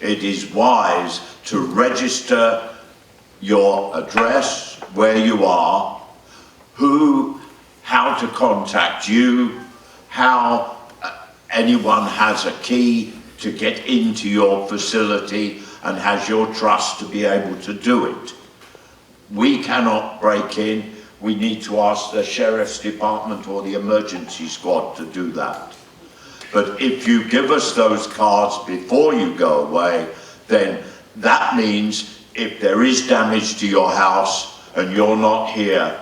it is wise to register your address, where you are, how to contact you, how anyone has a key to get into your facility and has your trust to be able to do it. We cannot break in. We need to ask the sheriff's department or the emergency squad to do that. But if you give us those cards before you go away, then that means if there is damage to your house and you're not here,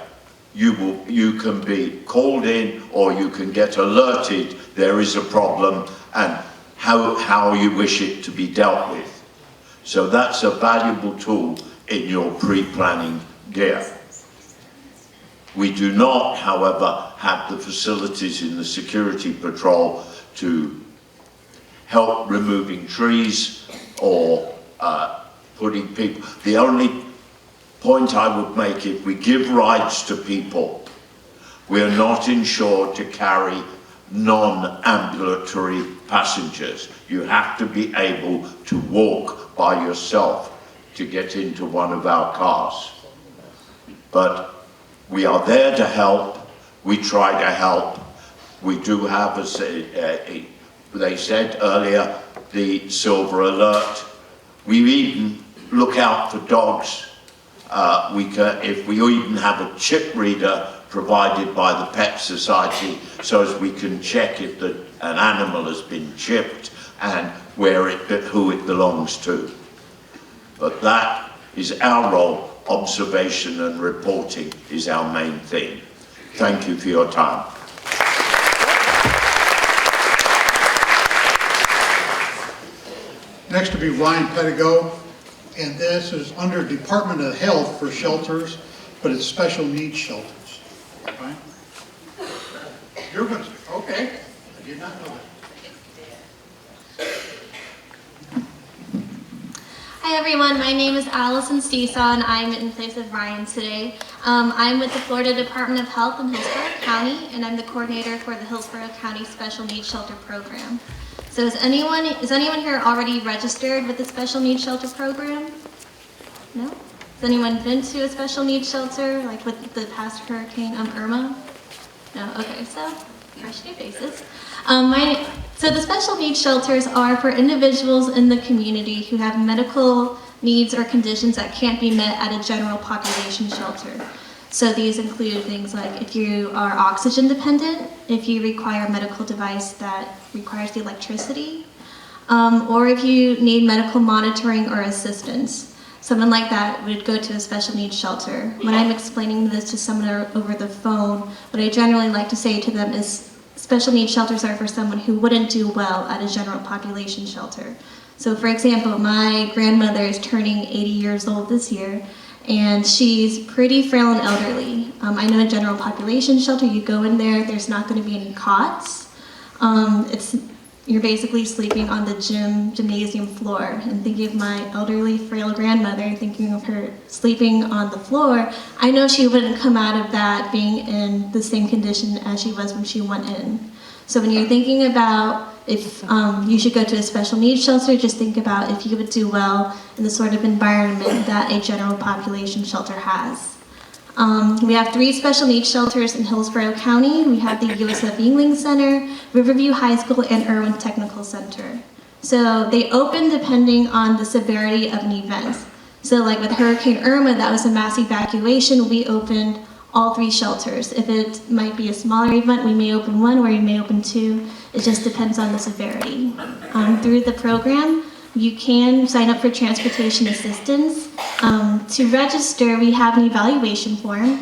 you can be called in, or you can get alerted there is a problem and how you wish it to be dealt with. So that's a valuable tool in your pre-planning gear. We do not, however, have the facilities in the security patrol to help removing trees or putting people. The only point I would make, if we give rides to people, we are not insured to carry non-ambulatory passengers. You have to be able to walk by yourself to get into one of our cars. But we are there to help. We try to help. We do have, as they said earlier, the Silver Alert. We even look out for dogs. If we even have a chip reader provided by the Pet Society, so as we can check if an animal has been chipped and who it belongs to. But that is our role. Observation and reporting is our main thing. Thank you for your time. Next will be Ryan Pedigo, and this is under Department of Health for shelters, but it's special needs shelters. Right? You're going to, okay. I did not know that. Hi everyone, my name is Allison Steesaw and I'm in place of Ryan today. I'm with the Florida Department of Health in Hillsborough County and I'm the coordinator for the Hillsborough County Special Needs Shelter Program. So is anyone here already registered with the Special Needs Shelter Program? No? Has anyone been to a special needs shelter, like with the past Hurricane Irma? No? Okay, so fresh new faces. So the special needs shelters are for individuals in the community who have medical needs or conditions that can't be met at a general population shelter. So these include things like if you are oxygen dependent, if you require a medical device that requires the electricity, or if you need medical monitoring or assistance. Someone like that would go to a special needs shelter. When I'm explaining this to someone over the phone, what I generally like to say to them is special needs shelters are for someone who wouldn't do well at a general population shelter. So for example, my grandmother is turning 80 years old this year, and she's pretty frail and elderly. I know a general population shelter, you go in there, there's not going to be any cots. You're basically sleeping on the gymnasium floor. And thinking of my elderly, frail grandmother, thinking of her sleeping on the floor, I know she wouldn't come out of that being in the same condition as she was when she went in. So when you're thinking about if you should go to a special needs shelter, just think about if you would do well in the sort of environment that a general population shelter has. We have 3 special needs shelters in Hillsborough County. We have the USF Yingling Center, Riverview High School, and Irwin Technical Center. So they open depending on the severity of an event. So like with Hurricane Irma, that was a mass evacuation. We opened all 3 shelters. If it might be a smaller event, we may open 1 or we may open 2. It just depends on the severity. Through the program, you can sign up for transportation assistance. To register, we have an evaluation form.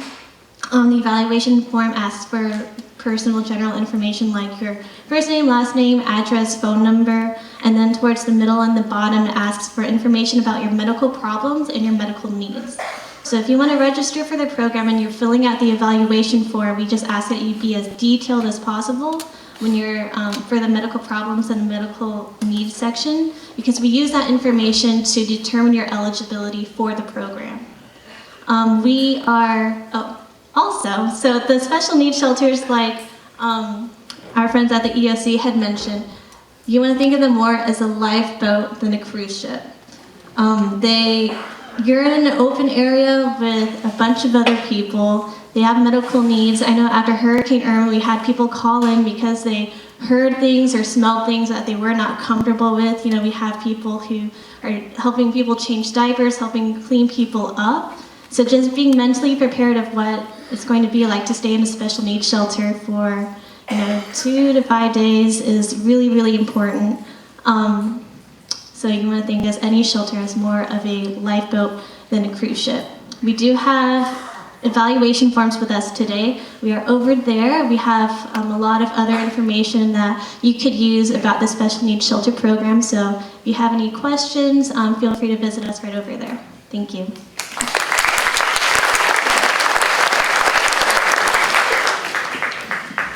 The evaluation form asks for personal general information like your first name, last name, address, phone number, and then towards the middle and the bottom it asks for information about your medical problems and your medical needs. So if you want to register for the program and you're filling out the evaluation form, we just ask that you be as detailed as possible when you're for the medical problems and medical needs section, because we use that information to determine your eligibility for the program. So the special needs shelters, like our friends at the EOC had mentioned, you want to think of them more as a lifeboat than a cruise ship. You're in an open area with a bunch of other people. They have medical needs. I know after Hurricane Irma, we had people call in because they heard things or smelled things that they were not comfortable with. You know, we have people who are helping people change diapers, helping clean people up. So just being mentally prepared of what it's going to be like to stay in a special needs shelter for, 2 to 5 days is really, really important. So you want to think as any shelter as more of a lifeboat than a cruise ship. We do have evaluation forms with us today. We are over there. We have a lot of other information that you could use about the special needs shelter program. So if you have any questions, feel free to visit us right over there. Thank you.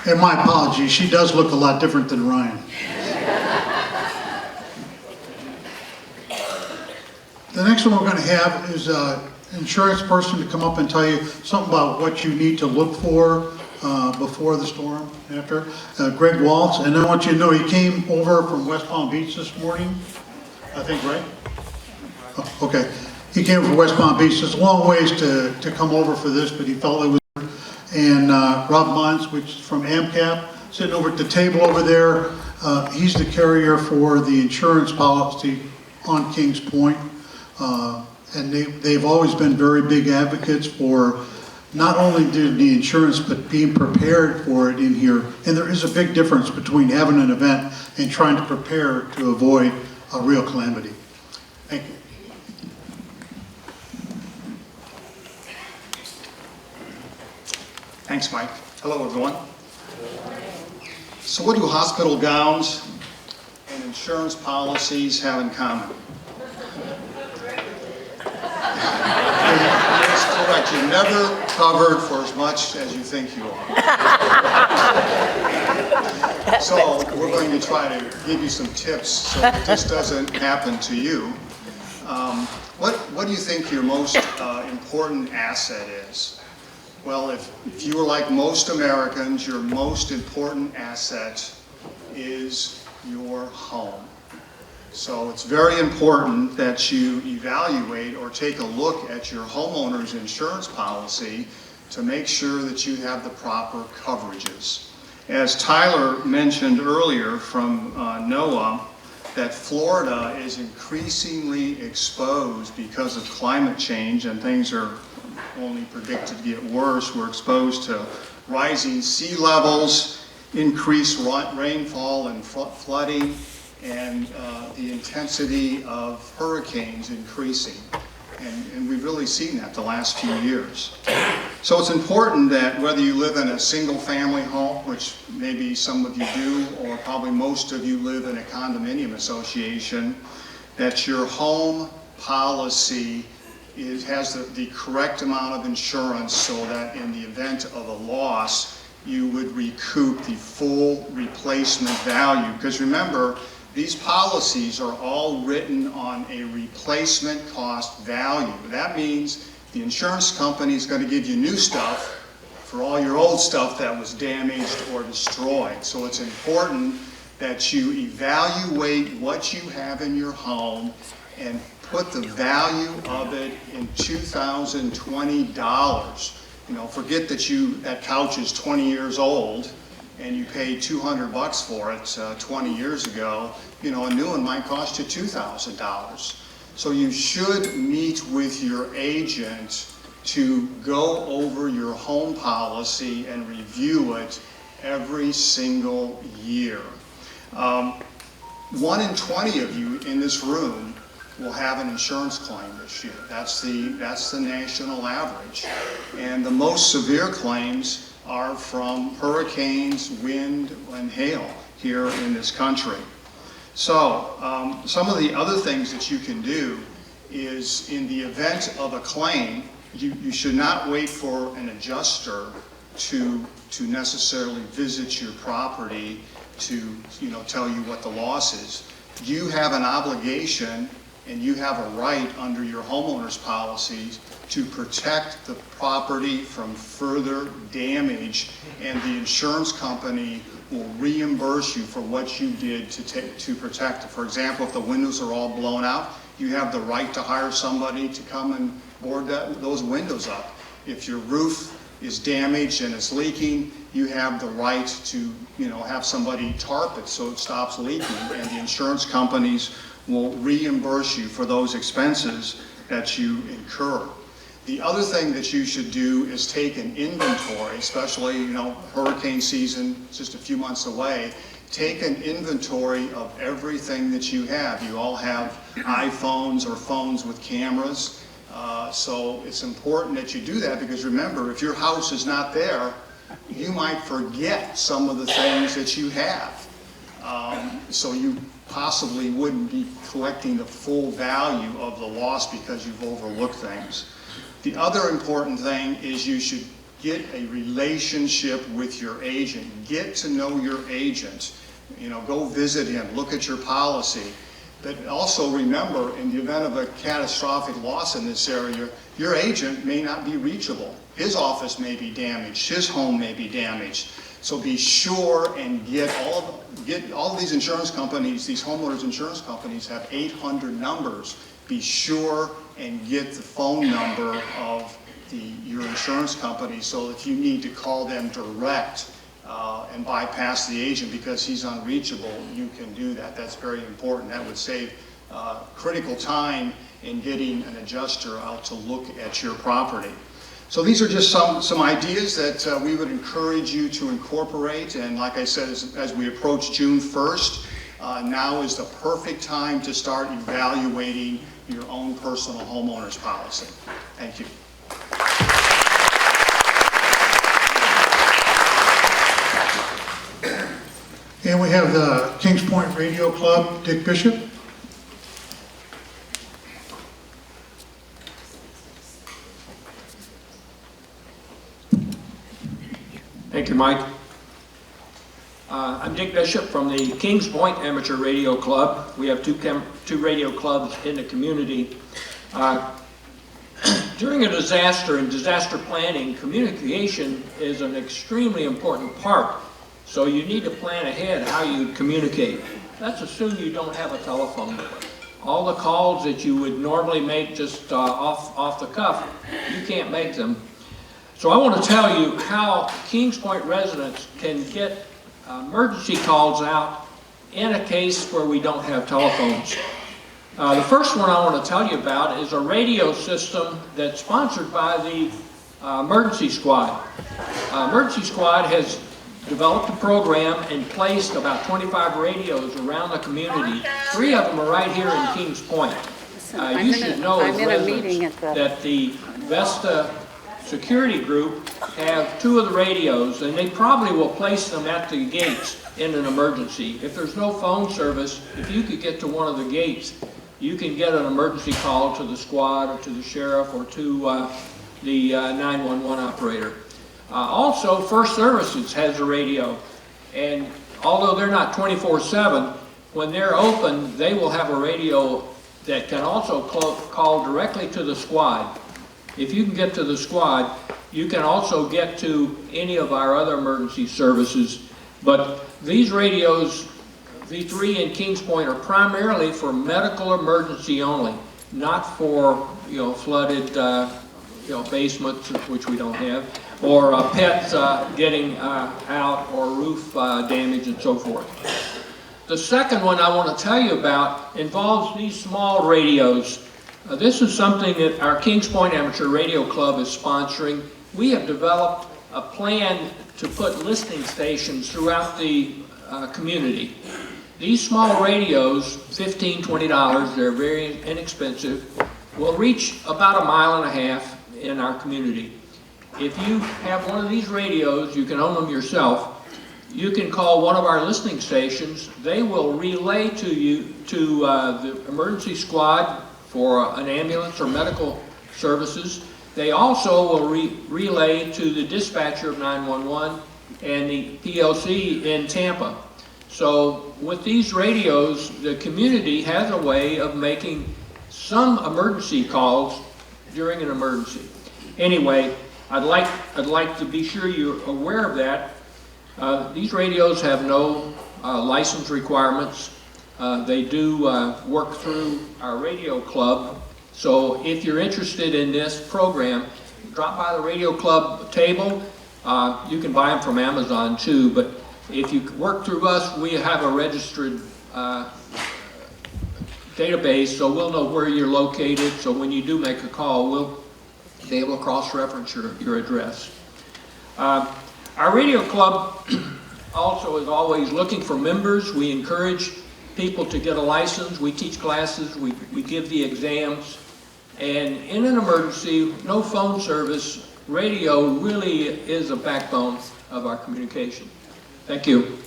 And my apologies, she does look a lot different than Ryan. The next one we're going to have is an insurance person to come up and tell you something about what you need to look for before the storm, after. Greg Waltz, and I want you to know he came over from West Palm Beach this morning, I think, right? Oh, okay. He came from West Palm Beach. It's a long ways to come over for this, but he felt it was. And Rob Munz, which is from AMCAP, sitting over at the table over there. He's the carrier for the insurance policy on Kings Point. And they've always been very big advocates for not only the insurance, but being prepared for it in here. And there is a big difference between having an event and trying to prepare to avoid a real calamity. Thank you. Thanks, Mike. Hello, everyone. So what do hospital gowns and insurance policies have in common? That's correct. You're never covered for as much as you think you are. So we're going to try to give you some tips so that this doesn't happen to you. What do you think your most important asset is? Well, if you are like most Americans, your most important asset is your home. So it's very important that you evaluate or take a look at your homeowner's insurance policy to make sure that you have the proper coverages. As Tyler mentioned earlier from NOAA, that Florida is increasingly exposed because of climate change, and things are only predicted to get worse. We're exposed to rising sea levels, increased rainfall and flooding, and the intensity of hurricanes increasing. And we've really seen that the last few years. So it's important that whether you live in a single family home, which maybe some of you do, or probably most of you live in a condominium association, that your home policy has the correct amount of insurance so that in the event of a loss, you would recoup the full replacement value. Because remember, these policies are all written on a replacement cost value. That means the insurance company is going to give you new stuff for all your old stuff that was damaged or destroyed. So it's important that you evaluate what you have in your home and put the value of it in $2020. You know, forget that couch is 20 years old and you paid $200 for it 20 years ago. You know, a new one might cost you $2,000. So you should meet with your agent to go over your home policy and review it every single year. 1 in 20 of you in this room will have an insurance claim this year. That's the national average. And the most severe claims are from hurricanes, wind, and hail here in this country. So some of the other things that you can do is, in the event of a claim, you should not wait for an adjuster to necessarily visit your property to tell you what the loss is. You have an obligation and you have a right under your homeowner's policies to protect the property from further damage, and the insurance company will reimburse you for what you did to protect it. For example, if the windows are all blown out, you have the right to hire somebody to come and board those windows up. If your roof is damaged and it's leaking, you have the right to have somebody tarp it so it stops leaking, and the insurance companies will reimburse you for those expenses that you incur. The other thing that you should do is take an inventory, especially, hurricane season, just a few months away. Take an inventory of everything that you have. You all have iPhones or phones with cameras. So it's important that you do that, because remember, if your house is not there, you might forget some of the things that you have. So you possibly wouldn't be collecting the full value of the loss because you've overlooked things. The other important thing is you should get a relationship with your agent. Get to know your agent. You know, go visit him, look at your policy. But also remember, in the event of a catastrophic loss in this area, your agent may not be reachable. His office may be damaged, his home may be damaged. So be sure and get all of these insurance companies, these homeowners insurance companies have 800 numbers. Be sure and get the phone number of your insurance company, so if you need to call them direct and bypass the agent because he's unreachable, you can do that. That's very important. That would save critical time in getting an adjuster out to look at your property. So these are just some ideas that we would encourage you to incorporate. And like I said, as we approach June 1st, now is the perfect time to start evaluating your own personal homeowner's policy. Thank you. And we have the Kings Point Radio Club, Dick Bishop. Thank you, Mike. I'm Dick Bishop from the Kings Point Amateur Radio Club. We have two radio clubs in the community. During a disaster and disaster planning, communication is an extremely important part. So you need to plan ahead how you communicate. Let's assume you don't have a telephone number. All the calls that you would normally make just off the cuff, you can't make them. So I want to tell you how Kings Point residents can get emergency calls out in a case where we don't have telephones. The first one I want to tell you about is a radio system that's sponsored by the Emergency Squad. Emergency Squad has developed a program and placed about 25 radios around the community. 3 of them are right here in Kings Point. You should know as residents that the Vesta security group have 2 of the radios, and they probably will place them at the gates in an emergency. If there's no phone service, if you could get to one of the gates, you can get an emergency call to the squad or to the sheriff or to the 911 operator. Also, First Services has a radio, and although they're not 24/7, when they're open, they will have a radio that can also call directly to the squad. If you can get to the squad, you can also get to any of our other emergency services. But these radios, the 3 in Kings Point, are primarily for medical emergency only, not for flooded basements, which we don't have, or pets getting out, or roof damage and so forth. The second one I want to tell you about involves these small radios. This is something that our Kings Point Amateur Radio Club is sponsoring. We have developed a plan to put listening stations throughout the community. These small radios, $15, $20, they're very inexpensive, will reach about 1.5 miles in our community. If you have one of these radios, you can own them yourself. You can call one of our listening stations. They will relay to you to the emergency squad for an ambulance or medical services. They also will relay to the dispatcher of 911 and the PLC in Tampa. So with these radios, the community has a way of making some emergency calls during an emergency. Anyway, I'd like to be sure you're aware of that. These radios have no license requirements. They do work through our radio club. So if you're interested in this program, drop by the radio club table. You can buy them from Amazon too, but if you work through us, we have a registered database, so we'll know where you're located. So when you do make a call, we'll be able to cross-reference your address. Our radio club also is always looking for members. We encourage people to get a license. We teach classes. We give the exams. And in an emergency, no phone service, radio really is a backbone of our communication. Thank you.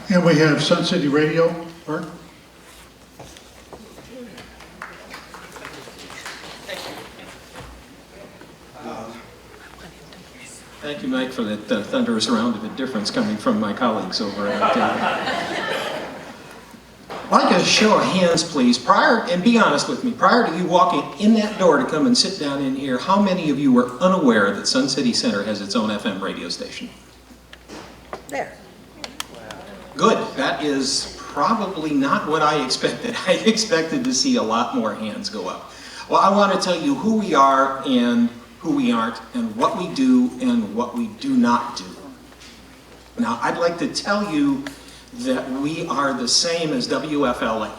And we have Sun City Radio, Bert. Thank you, Mike, for that thunderous round of indifference coming from my colleagues over at I'd like a show of hands, please. And be honest with me, prior to you walking in that door to come and sit down in here, how many of you were unaware that Sun City Center has its own FM radio station? There. Good. That is probably not what I expected. I expected to see a lot more hands go up. Well, I want to tell you who we are and who we aren't, and what we do and what we do not do. Now, I'd like to tell you that we are the same as WFLA,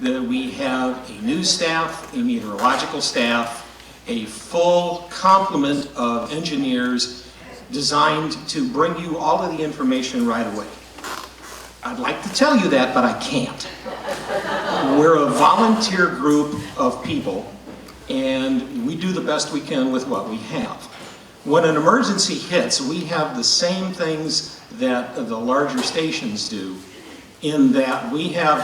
that we have a news staff, a meteorological staff, a full complement of engineers designed to bring you all of the information right away. I'd like to tell you that, but I can't. We're a volunteer group of people, and we do the best we can with what we have. When an emergency hits, we have the same things that the larger stations do, in that we have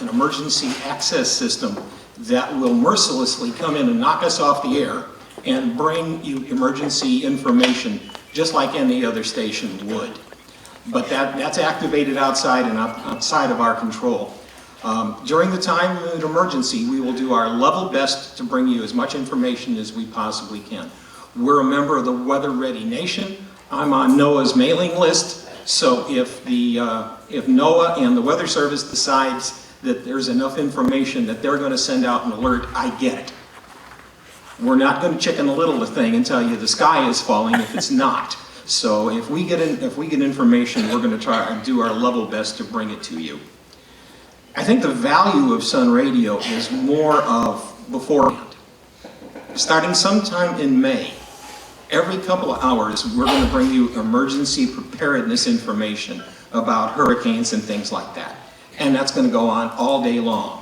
an emergency access system that will mercilessly come in and knock us off the air and bring you emergency information just like any other station would. But that's activated outside and outside of our control. During the time of an emergency, we will do our level best to bring you as much information as we possibly can. We're a member of the Weather Ready Nation. I'm on NOAA's mailing list, so if NOAA and the Weather Service decides that there's enough information that they're going to send out an alert, I get it. We're not going to chicken little the thing and tell you the sky is falling if it's not. So if we get information, we're going to try and do our level best to bring it to you. I think the value of Sun Radio is more of beforehand. Starting sometime in May, every couple of hours, we're going to bring you emergency preparedness information about hurricanes and things like that. And that's going to go on all day long.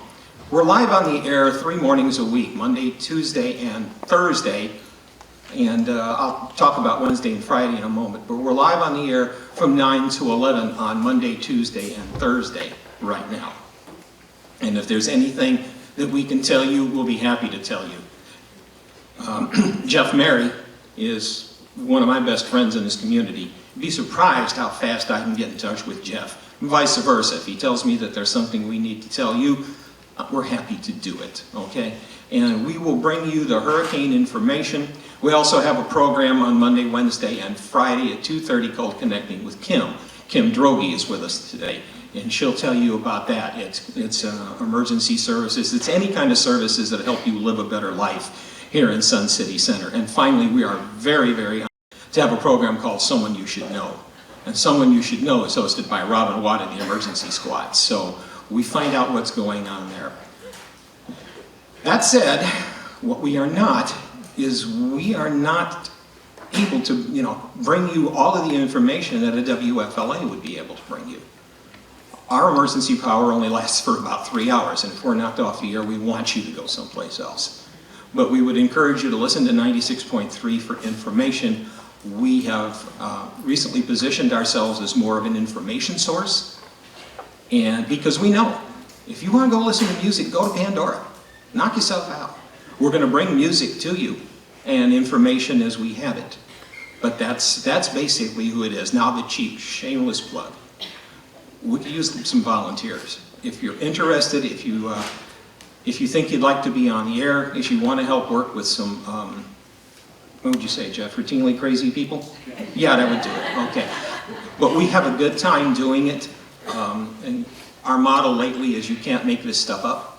We're live on the air 3 mornings a week, Monday, Tuesday, and Thursday. And I'll talk about Wednesday and Friday in a moment. But we're live on the air from 9 to 11 on Monday, Tuesday, and Thursday right now. And if there's anything that we can tell you, we'll be happy to tell you. Jeff Mary is one of my best friends in this community. You'd be surprised how fast I can get in touch with Jeff. Vice versa. If he tells me that there's something we need to tell you, we're happy to do it, okay? And we will bring you the hurricane information. We also have a program on Monday, Wednesday, and Friday at 2:30 called Connecting with Kim. Kim Droege is with us today, and she'll tell you about that. It's emergency services. It's any kind of services that help you live a better life here in Sun City Center. And finally, we are very, very honored to have a program called Someone You Should Know. And Someone You Should Know is hosted by Robin Watt of the Emergency Squad. So we find out what's going on there. That said, what we are not is we are not able to, bring you all of the information that a WFLA would be able to bring you. Our emergency power only lasts for about 3 hours, and if we're knocked off the air, we want you to go someplace else. But we would encourage you to listen to 96.3 for information. We have recently positioned ourselves as more of an information source, and because we know, if you want to go listen to music, go to Pandora. Knock yourself out. We're going to bring music to you and information as we have it. But that's basically who it is. Now the cheap, shameless plug. We could use some volunteers. If you're interested, if you think you'd like to be on the air, if you want to help work with some, what would you say, Jeff? Routinely crazy people? Yeah, that would do it. Okay. But we have a good time doing it. And our motto lately is you can't make this stuff up.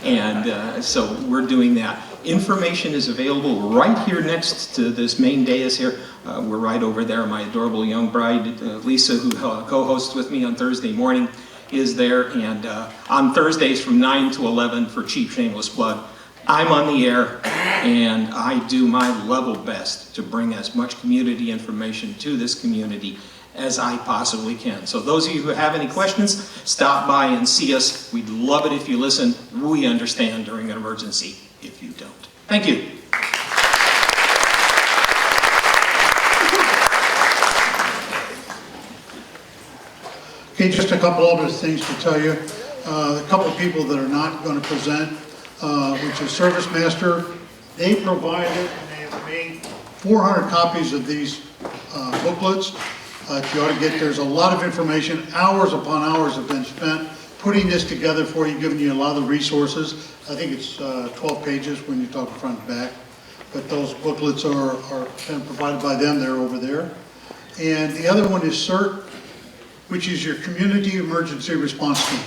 And so we're doing that. Information is available right here next to this main dais here. We're right over there. My adorable young bride, Lisa, who co-hosts with me on Thursday morning, is there. And on Thursdays from 9 to 11 for Cheap Shameless Plug, I'm on the air, and I do my level best to bring as much community information to this community as I possibly can. So those of you who have any questions, stop by and see us. We'd love it if you listen. We understand during an emergency if you don't. Thank you. Okay, just a couple other things to tell you. A couple of people that are not going to present, which is Service Master. They provided and they have made 400 copies of these booklets. You ought to get, there's a lot of information. Hours upon hours have been spent putting this together for you, giving you a lot of the resources. I think it's 12 pages when you talk front and back. But those booklets are been provided by them. They're over there. And the other one is CERT, which is your Community Emergency Response Team.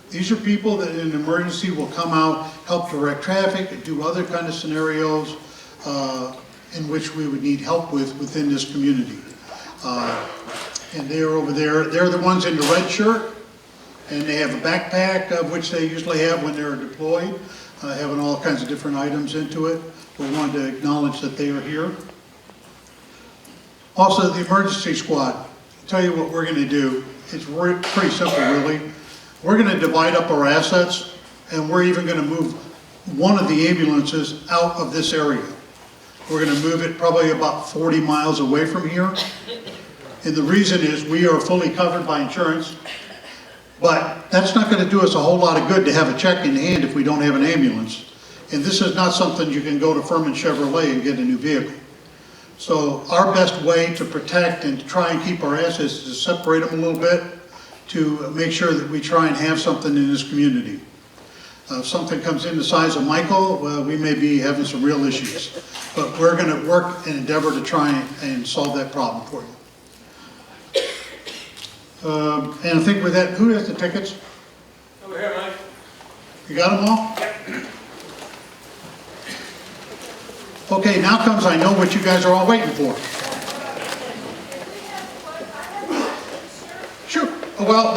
These are people that in an emergency will come out, help direct traffic, and do other kind of scenarios in which we would need help within this community. And they're over there. They're the ones in the red shirt, and they have a backpack, which they usually have when they're deployed, having all kinds of different items into it. We wanted to acknowledge that they are here. Also, the emergency squad. I'll tell you what we're going to do. It's pretty simple, really. We're going to divide up our assets, and we're even going to move one of the ambulances out of this area. We're going to move it probably about 40 miles away from here. And the reason is we are fully covered by insurance, but that's not going to do us a whole lot of good to have a check in hand if we don't have an ambulance. And this is not something you can go to Furman Chevrolet and get a new vehicle. So our best way to protect and to try and keep our assets is to separate them a little bit to make sure that we try and have something in this community. If something comes in the size of Michael, well, we may be having some real issues. But we're going to work and endeavor to try and solve that problem for you. And I think with that, who has the tickets? Over here, Mike. You got them all? Yep. Okay, now comes I know what you guys are all waiting for. Sure. Well,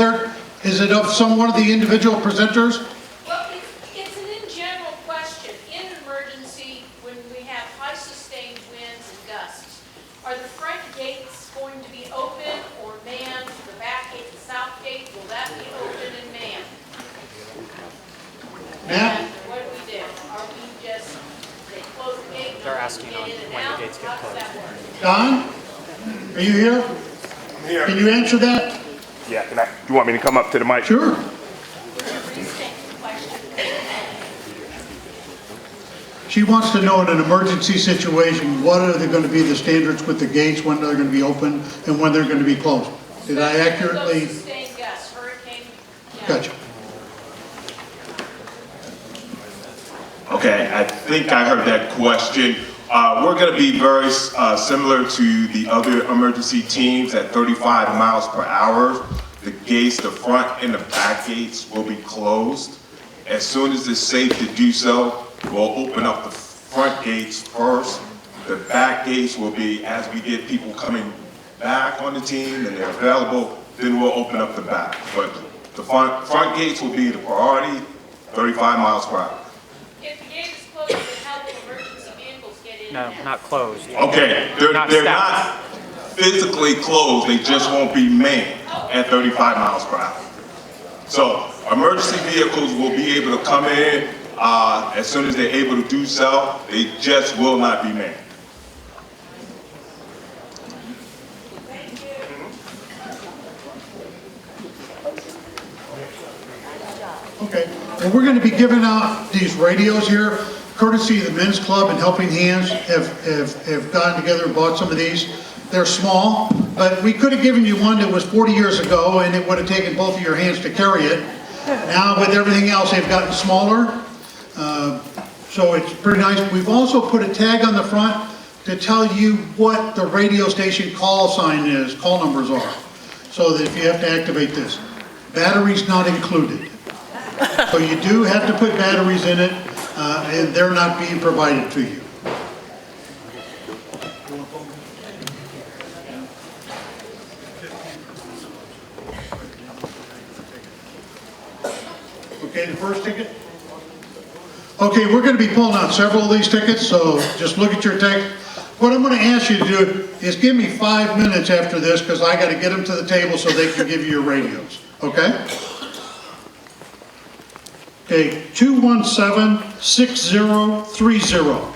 is it of one of the individual presenters? Well, it's an in general question. In an emergency, when we have high sustained winds and gusts, are the front gates going to be open or manned? The back gate, the south gate, will that be open and manned? Matt? And what do we do? Are we just, they close the gate? They're asking on get in and when the out? gates get How does closed. that work? Don? Are you here? I'm here. Can you answer that? Yeah, do you want me to come up to the mic? Sure. Would you restate the question? She wants to know in an emergency situation, what are going to be the standards with the gates, when they're going to be open, and when they're going to be closed. Did I accurately? Those sustained gusts, hurricane. Yeah. Gotcha. Okay, I think I heard that question. We're going to be very similar to the other emergency teams at 35 miles per hour. The gates, the front and the back gates will be closed. As soon as it's safe to do so, we'll open up the front gates first. The back gates will be as we get people coming back on the team and they're available, then we'll open up the back. But the front gates will be the priority, 35 miles per hour. If the gate is closed, then how will emergency vehicles get in? No, not closed. Okay, they're not physically closed, they just won't be manned at 35 miles per hour. So emergency vehicles will be able to come in as soon as they're able to do so, they just will not be manned. Okay. Well, we're going to be giving out these radios here, courtesy of the Men's Club and Helping Hands have gotten together and bought some of these. They're small, but we could have given you one that was 40 years ago and it would have taken both of your hands to carry it. Now with everything else, they've gotten smaller. So it's pretty nice. We've also put a tag on the front to tell you what the radio station call sign is, call numbers are. So that if you have to activate this. Batteries not included. So you do have to put batteries in it, and they're not being provided to you. Okay, the first ticket? Okay, we're going to be pulling out several of these tickets, so just look at your text. what I'm gonna ask you to do is give me 5 minutes after this, because I gotta get them to the table so they can give you your radios, okay? Okay, 217-6030.